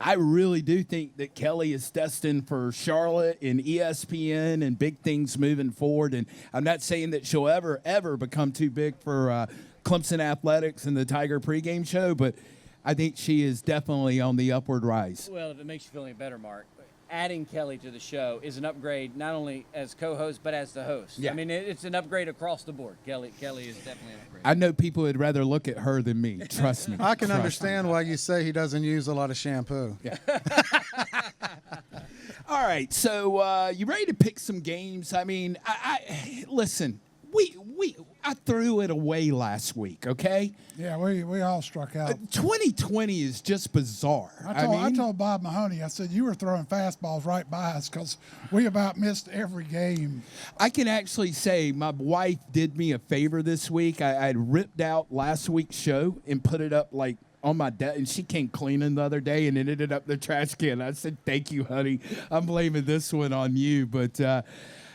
[SPEAKER 1] I really do think that Kelly is destined for Charlotte and ESPN and big things moving forward. And I'm not saying that she'll ever become too big for Clemson Athletics and the Tiger pregame show, but I think she is definitely on the upward rise.
[SPEAKER 9] Well, if it makes you feel any better, Mark, adding Kelly to the show is an upgrade not only as co-host but as the host.
[SPEAKER 1] Yeah.
[SPEAKER 9] I mean, it's an upgrade across the board. Kelly is definitely an upgrade.
[SPEAKER 1] I know people would rather look at her than me. Trust me.
[SPEAKER 7] I can understand why you say he doesn't use a lot of shampoo.
[SPEAKER 1] Yeah. All right, so you ready to pick some games? I mean, I listen. I threw it away last week, okay?
[SPEAKER 2] Yeah, we all struck out.
[SPEAKER 1] 2020 is just bizarre.
[SPEAKER 2] I told Bob Mahoney, I said, you were throwing fastballs right by us because we about missed every game.
[SPEAKER 1] I can actually say my wife did me a favor this week. I had ripped out last week's show and put it up like on my desk, and she came cleaning the other day, and it ended up in the trash can. I said, thank you, honey. I'm blaming this one on you, but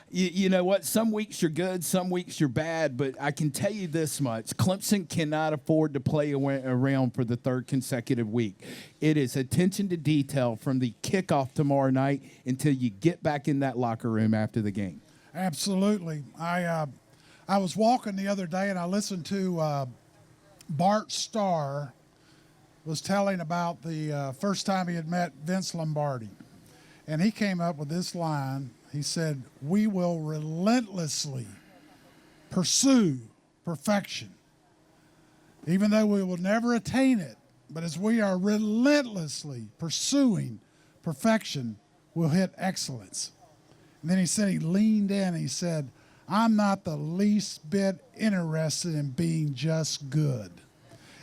[SPEAKER 1] you know what? Some weeks you're good, some weeks you're bad, but I can tell you this much. Clemson cannot afford to play around for the third consecutive week. It is attention to detail from the kickoff tomorrow night until you get back in that locker room after the game.
[SPEAKER 2] Absolutely. I was walking the other day, and I listened to Bart Starr was telling about the first time he had met Vince Lombardi. And he came up with this line. He said, "We will relentlessly pursue perfection, even though we will never attain it. But as we are relentlessly pursuing perfection, we'll hit excellence." And then he said, he leaned in and he said, "I'm not the least bit interested in being just good."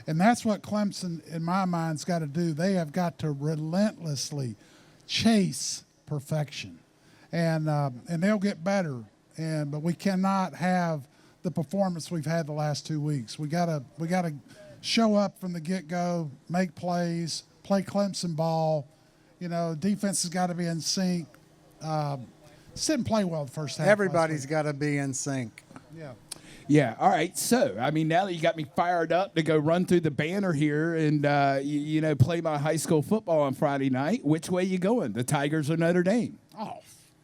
[SPEAKER 2] And that's what Clemson, in my mind, has got to do. They have got to relentlessly chase perfection, and they'll get better. But we cannot have the performance we've had the last 2 weeks. We gotta show up from the get-go, make plays, play Clemson ball. Defense has got to be in sync. Didn't play well the first half.
[SPEAKER 7] Everybody's got to be in sync.
[SPEAKER 2] Yeah.
[SPEAKER 1] Yeah. All right. So, I mean, now that you got me fired up to go run through the banner here and, play my high school football on Friday night, which way you going? The Tigers or Notre Dame? Oh,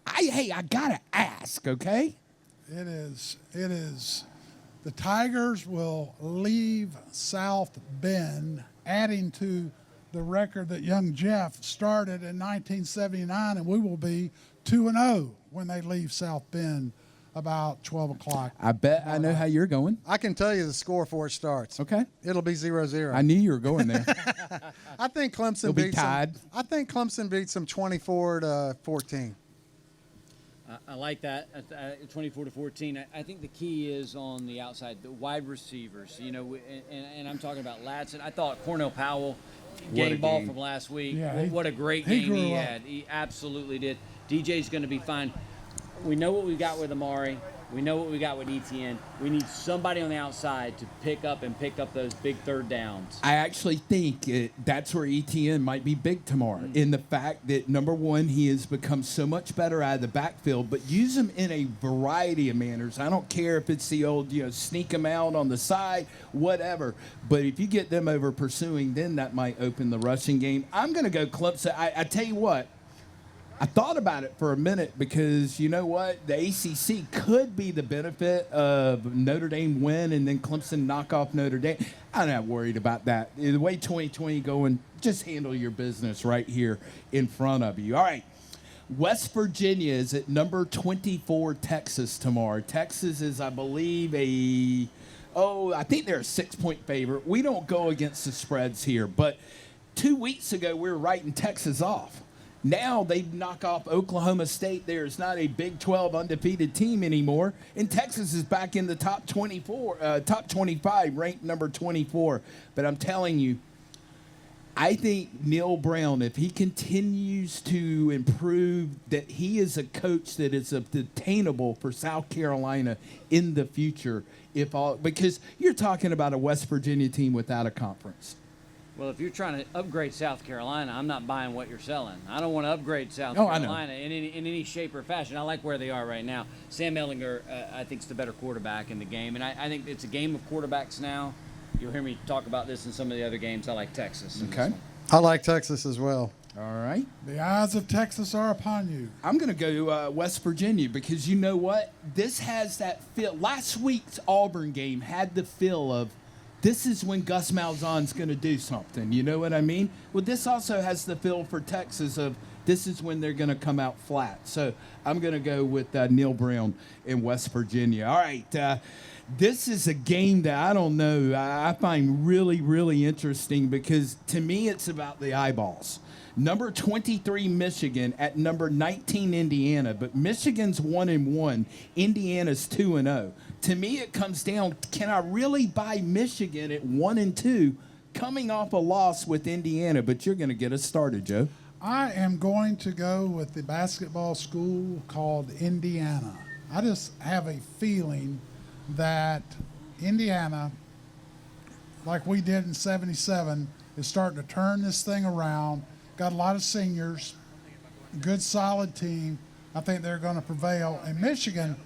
[SPEAKER 1] I got to ask, okay?
[SPEAKER 2] It is. The Tigers will leave South Bend, adding to the record that young Jeff started in 1979, and we will be 2-0 when they leave South Bend about 12 o'clock.
[SPEAKER 1] I bet I know how you're going.
[SPEAKER 7] I can tell you the score before it starts.
[SPEAKER 1] Okay.
[SPEAKER 7] It'll be 0-0.
[SPEAKER 1] I knew you were going there.
[SPEAKER 7] I think Clemson
[SPEAKER 1] It'll be
[SPEAKER 7] beats
[SPEAKER 1] tied.
[SPEAKER 7] them. I think Clemson beats them 24-14.
[SPEAKER 9] I like that, 24-14. I think the key is on the outside, the wide receivers. And I'm talking about Ladson. I thought Cornell Powell gained ball from last week.
[SPEAKER 2] Yeah,
[SPEAKER 9] what a great game he had. He absolutely did. DJ's going to be fine. We know what we got with Amari. We know what we got with ETN. We need somebody on the outside to pick up those big third downs.
[SPEAKER 1] I actually think that's where ETN might be big tomorrow, in the fact that, number one, he has become so much better out of the backfield, but use him in a variety of manners. I don't care if it's the old, sneak him out on the side, whatever. But if you get them over pursuing, then that might open the rushing game. I'm going to go Clemson. I tell you what, I thought about it for a minute because, you know what, the ACC could be the benefit of Notre Dame win and then Clemson knock off Notre Dame. I'm not worried about that. The way 2020 going, just handle your business right here in front of you. All right, West Virginia is at number 24 Texas tomorrow. Texas is, I believe, I think they're a 6-point favorite. We don't go against the spreads here, but 2 weeks ago we were writing Texas off. Now they knock off Oklahoma State. There's not a Big 12 undefeated team anymore, and Texas is back in the top 25, ranked number 24. But I'm telling you, I think Neil Brown, if he continues to improve, that he is a coach that is attainable for South Carolina in the future. Because you're talking about a West Virginia team without a conference.
[SPEAKER 9] Well, if you're trying to upgrade South Carolina, I'm not buying what you're selling. I don't want to upgrade South Carolina in any shape or fashion. I like where they are right now. Sam Ehlinger, I think, is the better quarterback in the game, and I think it's a game of quarterbacks now. You'll hear me talk about this in some of the other games. I like Texas.
[SPEAKER 1] Okay.
[SPEAKER 7] I like Texas as well.
[SPEAKER 1] All right.
[SPEAKER 2] The eyes of Texas are upon you.
[SPEAKER 1] I'm going to go West Virginia because you know what? This has that feel. Last week's Auburn game had the feel of, this is when Gus Malzahn's going to do something. You know what I mean? Well, this also has the feel for Texas of, this is when they're going to come out flat. So I'm going to go with Neil Brown in West Virginia. All right. This is a game that I don't know. I find really, really interesting because to me it's about the eyeballs. Number 23 Michigan at number 19 Indiana, but Michigan's 1-1, Indiana's 2-0. To me, it comes down, can I really buy Michigan at 1-2 coming off a loss with Indiana? But you're going to get us started, Joe.
[SPEAKER 2] I am going to go with the basketball school called Indiana. I just have a feeling that Indiana, like we did in '77, is starting to turn this thing around. Got a lot of seniors, good solid team. I think they're going to prevail. And Michigan,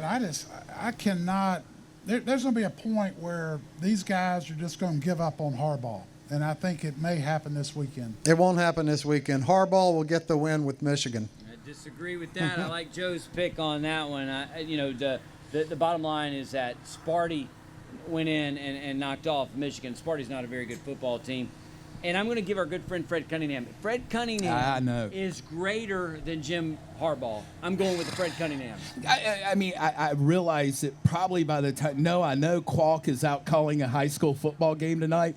[SPEAKER 2] I cannot. There's going to be a point where these guys are just going to give up on Harbaugh, and I think it may happen this weekend.
[SPEAKER 7] It won't happen this weekend. Harbaugh will get the win with Michigan.
[SPEAKER 9] I disagree with that. I like Joe's pick on that one. The bottom line is that Sparty went in and knocked off Michigan. Sparty's not a very good football team. And I'm going to give our good friend Fred Cunningham. Fred Cunningham is greater than Jim Harbaugh. I'm going with the Fred Cunningham.
[SPEAKER 1] I realize that probably by the time, I know Qualk is out calling a high school football game tonight.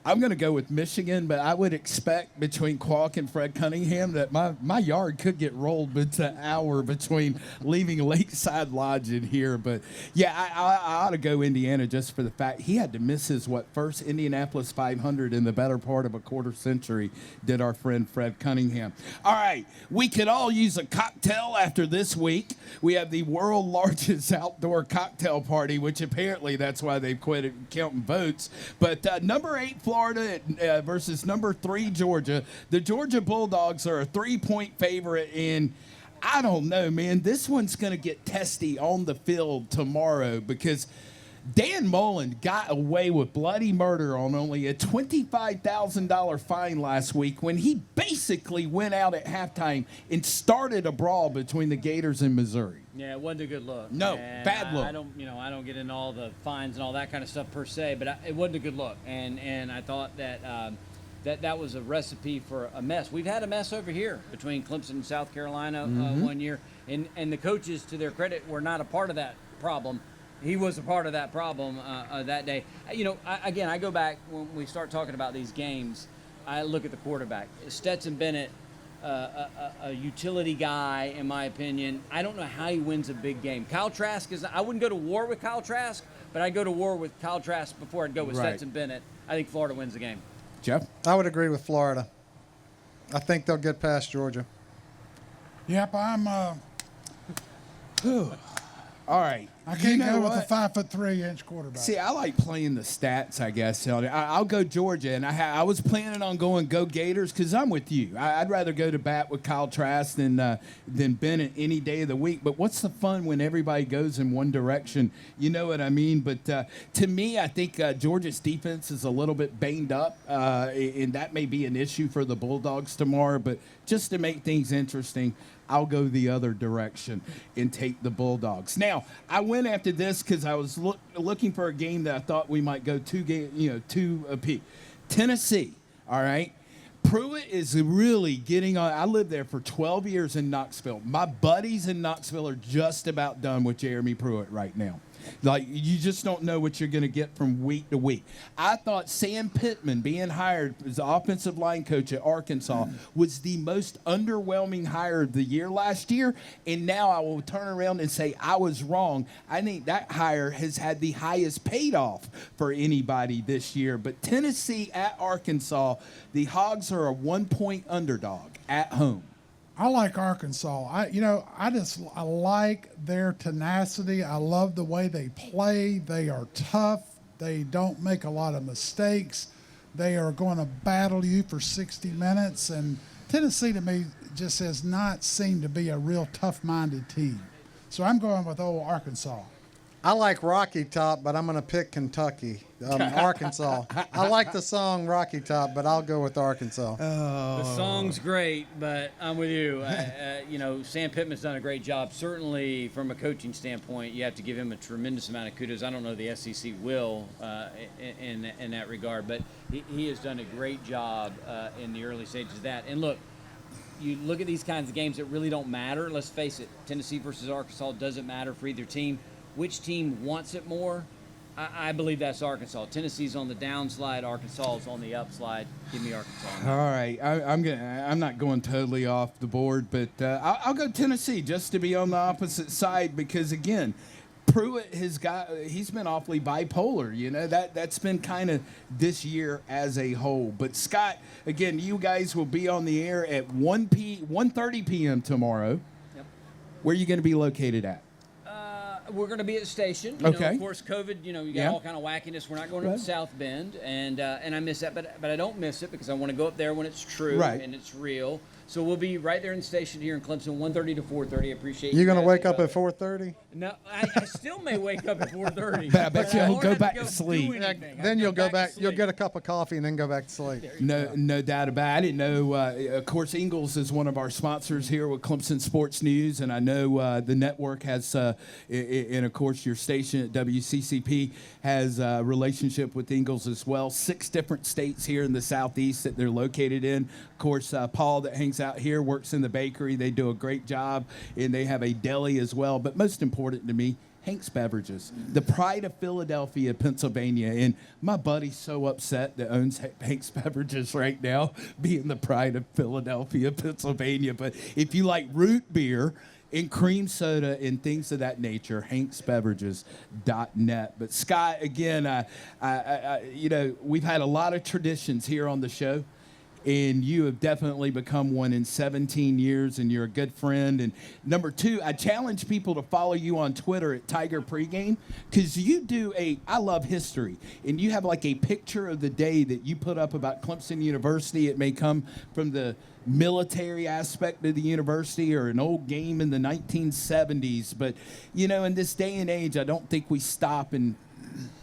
[SPEAKER 1] I'm going to go with Michigan, but I would expect between Qualk and Fred Cunningham that my yard could get rolled but an hour between leaving Lakeside Lodge and here. But, yeah, I ought to go Indiana just for the fact he had to miss his, first Indianapolis 500 in the better part of a quarter century, did our friend Fred Cunningham. All right, we could all use a cocktail after this week. We have the world largest outdoor cocktail party, which apparently that's why they've quit counting votes. But number 8 Florida versus number 3 Georgia. The Georgia Bulldogs are a 3-point favorite, and I don't know, man. This one's going to get testy on the field tomorrow because Dan Mullen got away with bloody murder on only a $25,000 fine last week when he basically went out at halftime and started a brawl between the Gators and Missouri.
[SPEAKER 9] Yeah, it wasn't a good look.
[SPEAKER 1] No,
[SPEAKER 9] and
[SPEAKER 1] bad look.
[SPEAKER 9] I don't get into all the fines and all that kind of stuff per se, but it wasn't a good look. And I thought that that was a recipe for a mess. We've had a mess over here between Clemson and South Carolina one year, and the coaches, to their credit, were not a part of that problem. He was a part of that problem that day. I go back when we start talking about these games. I look at the quarterback, Stetson Bennett, a utility guy, in my opinion. I don't know how he wins a big game. Kyle Trask I wouldn't go to war with Kyle Trask, but I'd go to war with Kyle Trask before I'd go with Stetson Bennett. I think Florida wins the game.
[SPEAKER 1] Jeff?
[SPEAKER 7] I would agree with Florida. I think they'll get past Georgia.
[SPEAKER 2] Yep, I'm.
[SPEAKER 1] All right.
[SPEAKER 2] I can't go with a 5'3" quarterback.
[SPEAKER 1] See, I like playing the stats, I guess. I'll go Georgia, and I was planning on going go Gators because I'm with you. I'd rather go to bat with Kyle Trask than Bennett any day of the week. But what's the fun when everybody goes in one direction? You know what I mean? But to me, I think Georgia's defense is a little bit banged up, and that may be an issue for the Bulldogs tomorrow. But just to make things interesting, I'll go the other direction and take the Bulldogs. Now, I went after this because I was looking for a game that I thought we might go two apiece. Tennessee, all right? Pruitt is really getting on. I lived there for 12 years in Knoxville. My buddies in Knoxville are just about done with Jeremy Pruitt right now. Like, you just don't know what you're going to get from week to week. I thought Sam Pittman being hired as the offensive line coach at Arkansas was the most underwhelming hire of the year last year, and now I will turn around and say I was wrong. I think that hire has had the highest paid off for anybody this year. But Tennessee at Arkansas, the Hogs are a 1-point underdog at home.
[SPEAKER 2] I like Arkansas. I like their tenacity. I love the way they play. They are tough. They don't make a lot of mistakes. They are going to battle you for 60 minutes. And Tennessee, to me, just has not seemed to be a real tough-minded team. So I'm going with old Arkansas.
[SPEAKER 7] I like Rocky Top, but I'm going to pick Kentucky, Arkansas. I like the song Rocky Top, but I'll go with Arkansas.
[SPEAKER 9] The song's great, but I'm with you. Sam Pittman's done a great job. Certainly, from a coaching standpoint, you have to give him a tremendous amount of kudos. I don't know the SEC will in that regard, but he has done a great job in the early stages of that. And look, you look at these kinds of games that really don't matter. Let's face it, Tennessee versus Arkansas doesn't matter for either team. Which team wants it more? I believe that's Arkansas. Tennessee's on the downslide. Arkansas is on the upslide. Give me Arkansas.
[SPEAKER 1] All right, I'm not going totally off the board, but I'll go Tennessee just to be on the opposite side because again, Pruitt he's been awfully bipolar. You know that's been kind of this year as a whole. But Scott, again, you guys will be on the air at 1:30 p.m. tomorrow.
[SPEAKER 9] Yep.
[SPEAKER 1] Where are you going to be located at?
[SPEAKER 9] We're going to be at the station.
[SPEAKER 1] Okay.
[SPEAKER 9] Of course, COVID, you got all kind of wackiness. We're not going to South Bend, and I miss that, but I don't miss it because I want to go up there when it's true and it's real. So we'll be right there in the station here in Clemson, 1:30 to 4:30. I appreciate
[SPEAKER 7] You gonna
[SPEAKER 9] guys.
[SPEAKER 7] wake up at 4:30?
[SPEAKER 9] No, I still may wake up at 4:30.
[SPEAKER 1] But I bet you'll go back to
[SPEAKER 9] do
[SPEAKER 1] sleep.
[SPEAKER 9] anything.
[SPEAKER 7] Then
[SPEAKER 9] I'll
[SPEAKER 7] you'll go back.
[SPEAKER 9] to
[SPEAKER 7] You'll
[SPEAKER 9] sleep.
[SPEAKER 7] get a cup of coffee and then go back to sleep.
[SPEAKER 1] No doubt about it. I didn't know. Of course, Ingles is one of our sponsors here with Clemson Sports News, and I know the network has, and of course, your station at WCCP has a relationship with Ingles as well. 6 different states here in the Southeast that they're located in. Of course, Paul that hangs out here works in the bakery. They do a great job, and they have a deli as well. But most important to me, Hank's Beverages, the pride of Philadelphia, Pennsylvania. And my buddy's so upset that owns Hank's Beverages right now, being the pride of Philadelphia, Pennsylvania. But if you like root beer and cream soda and things of that nature, hanksbeverages.net. But Scott, again, we've had a lot of traditions here on the show. And you have definitely become one in 17 years, and you're a good friend. And number 2, I challenge people to follow you on Twitter at Tiger Pregame, because you do I love history, and you have like a picture of the day that you put up about Clemson University. It may come from the military aspect of the university or an old game in the 1970s. But, in this day and age, I don't think we stop and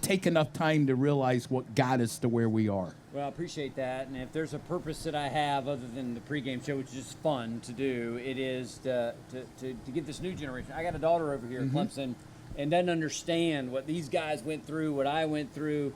[SPEAKER 1] take enough time to realize what got us to where we are.
[SPEAKER 9] Well, I appreciate that. And if there's a purpose that I have other than the pregame show, which is just fun to do, it is to get this new generation. I got a daughter over here at Clemson and doesn't understand what these guys went through, what I went through.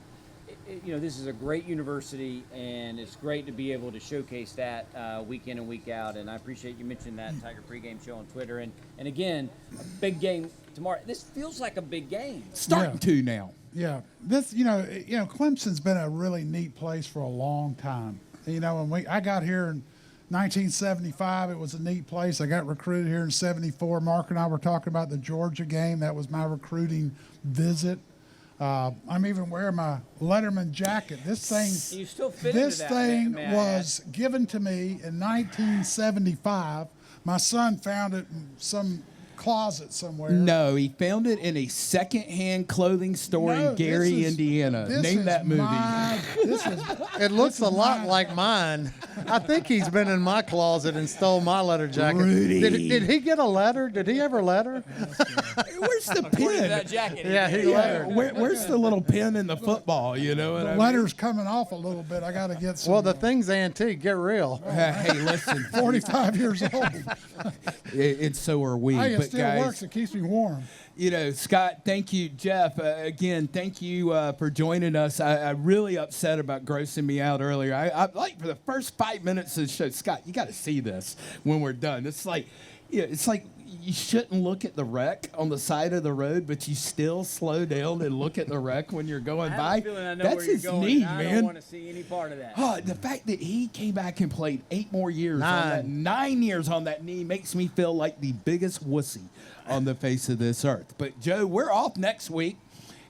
[SPEAKER 9] This is a great university, and it's great to be able to showcase that week in and week out. And I appreciate you mentioning that Tiger Pregame Show on Twitter. And again, a big game tomorrow. This feels like a big game.
[SPEAKER 1] Starting to now.
[SPEAKER 2] Yeah, this Clemson's been a really neat place for a long time. When I got here in 1975, it was a neat place. I got recruited here in '74. Mark and I were talking about the Georgia game. That was my recruiting visit. I'm even wearing my Letterman jacket. This thing,
[SPEAKER 9] You still fit into that, may I
[SPEAKER 2] was given to me in 1975. My son found it in some closet somewhere.
[SPEAKER 1] No, he found it in a secondhand clothing store in Gary, Indiana. Name that movie.
[SPEAKER 7] It looks a lot like mine. I think he's been in my closet and stole my letter jacket.
[SPEAKER 1] Rudy.
[SPEAKER 7] Did he get a letter? Did he ever letter?
[SPEAKER 1] Where's the
[SPEAKER 9] According to
[SPEAKER 1] pin?
[SPEAKER 9] that jacket.
[SPEAKER 7] Yeah, he lettered.
[SPEAKER 1] Where's the little pin in the football? You know what I
[SPEAKER 2] The
[SPEAKER 1] mean?
[SPEAKER 2] letter's coming off a little bit. I got to get some.
[SPEAKER 7] Well, the thing's antique. Get real.
[SPEAKER 1] Hey, listen.
[SPEAKER 2] 45 years old.
[SPEAKER 1] And so are we.
[SPEAKER 2] Hey, it
[SPEAKER 1] but
[SPEAKER 2] still
[SPEAKER 1] guys,
[SPEAKER 2] works. It keeps me warm.
[SPEAKER 1] Scott, thank you. Jeff, again, thank you for joining us. I'm really upset about grossing me out earlier. I like for the first 5 minutes of the show, Scott, you got to see this when we're done. It's like you shouldn't look at the wreck on the side of the road, but you still slow down and look at the wreck when you're going
[SPEAKER 9] I
[SPEAKER 1] by.
[SPEAKER 9] have a feeling I know
[SPEAKER 1] That's
[SPEAKER 9] where you're
[SPEAKER 1] his
[SPEAKER 9] going.
[SPEAKER 1] knee,
[SPEAKER 9] I
[SPEAKER 1] man.
[SPEAKER 9] don't want to see any part of that.
[SPEAKER 1] Oh, the fact that he came back and played 8 more years,
[SPEAKER 7] Nine.
[SPEAKER 1] 9 years on that knee, makes me feel like the biggest wussy on the face of this earth. But, Joe, we're off next week.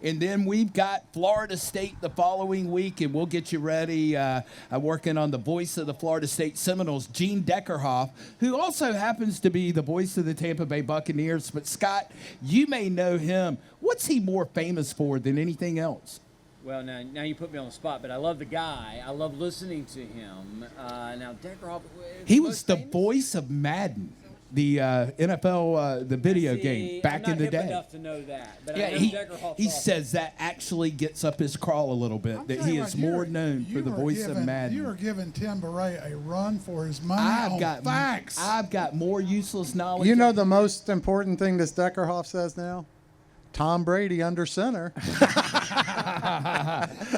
[SPEAKER 1] And then we've got Florida State the following week, and we'll get you ready. I'm working on the voice of the Florida State Seminoles, Gene Deckerhoff, who also happens to be the voice of the Tampa Bay Buccaneers. But, Scott, you may know him. What's he more famous for than anything else?
[SPEAKER 9] Well, now you put me on the spot, but I love the guy. I love listening to him. Now, Deckerhoff.
[SPEAKER 1] He was the voice of Madden, the NFL, the video game back in the day.
[SPEAKER 9] I'm not hip enough to know that, but
[SPEAKER 1] Yeah,
[SPEAKER 9] I know
[SPEAKER 1] he
[SPEAKER 9] Deckerhoff's
[SPEAKER 1] says that actually gets up his crawl a little bit, that he is more known for the voice of Madden.
[SPEAKER 2] You were giving Tim Bourret a run for his money
[SPEAKER 1] I've
[SPEAKER 2] on
[SPEAKER 1] got
[SPEAKER 2] facts.
[SPEAKER 1] I've got more useless knowledge.
[SPEAKER 7] You know the most important thing this Deckerhoff says now? Tom Brady under center.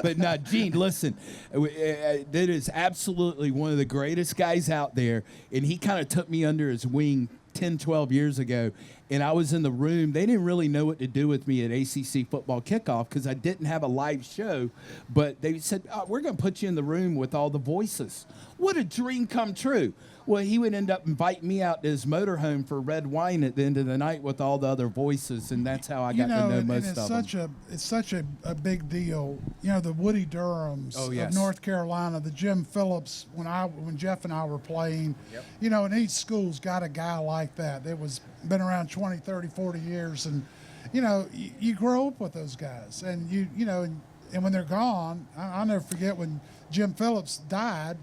[SPEAKER 1] But no, Gene, listen, that is absolutely one of the greatest guys out there, and he kind of took me under his wing 10, 12 years ago, and I was in the room. They didn't really know what to do with me at ACC football kickoff because I didn't have a live show, but they said, we're going to put you in the room with all the voices. What a dream come true. Well, he would end up inviting me out to his motorhome for red wine at the end of the night with all the other voices, and that's how I got to know most of them.
[SPEAKER 2] It's such a big deal. The Woody Durhams
[SPEAKER 1] Oh, yes.
[SPEAKER 2] of North Carolina, the Jim Phillips, when Jeff and I were playing, and each school's got a guy like that. That was been around 20, 30, 40 years, and you grow up with those guys, and and when they're gone, I'll never forget when Jim Phillips died.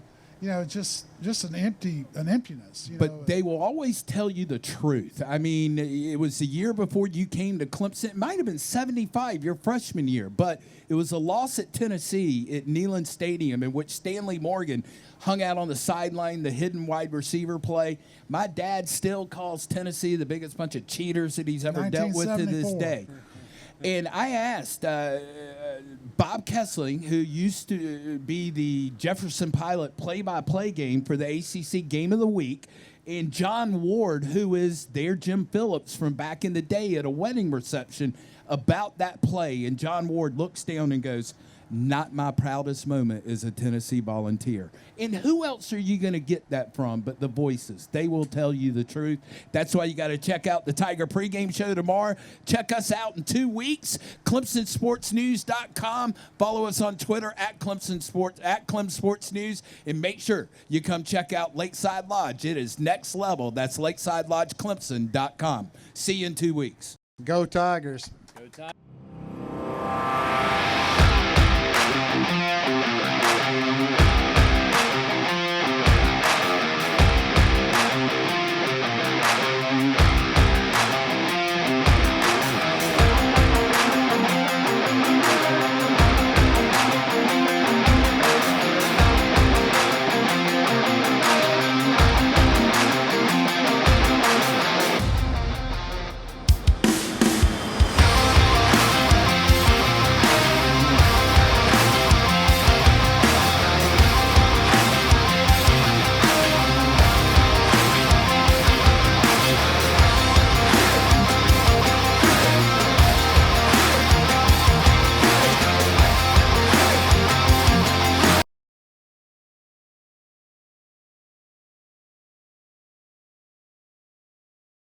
[SPEAKER 2] just an emptiness.
[SPEAKER 1] But they will always tell you the truth. I mean, it was the year before you came to Clemson. It might have been 75, your freshman year, but it was a loss at Tennessee at Neyland Stadium in which Stanley Morgan hung out on the sideline, the hidden wide receiver play. My dad still calls Tennessee the biggest bunch of cheaters that he's ever dealt with to this day. And I asked Bob Kessling, who used to be the Jefferson Pilot play-by-play game for the ACC Game of the Week, and John Ward, who is their Jim Phillips from back in the day at a wedding reception, about that play. And John Ward looks down and goes, "Not my proudest moment as a Tennessee Volunteer." And who else are you going to get that from but the voices? They will tell you the truth. That's why you got to check out the Tiger pregame show tomorrow. Check us out in 2 weeks. ClemsonSportsNews.com. Follow us on Twitter at Clemson Sports, at Clem Sports News. And make sure you come check out Lakeside Lodge. It is next level. That's LakesideLodgeClemson.com. See you in 2 weeks.
[SPEAKER 7] Go Tigers.
[SPEAKER 9] Go Tigers.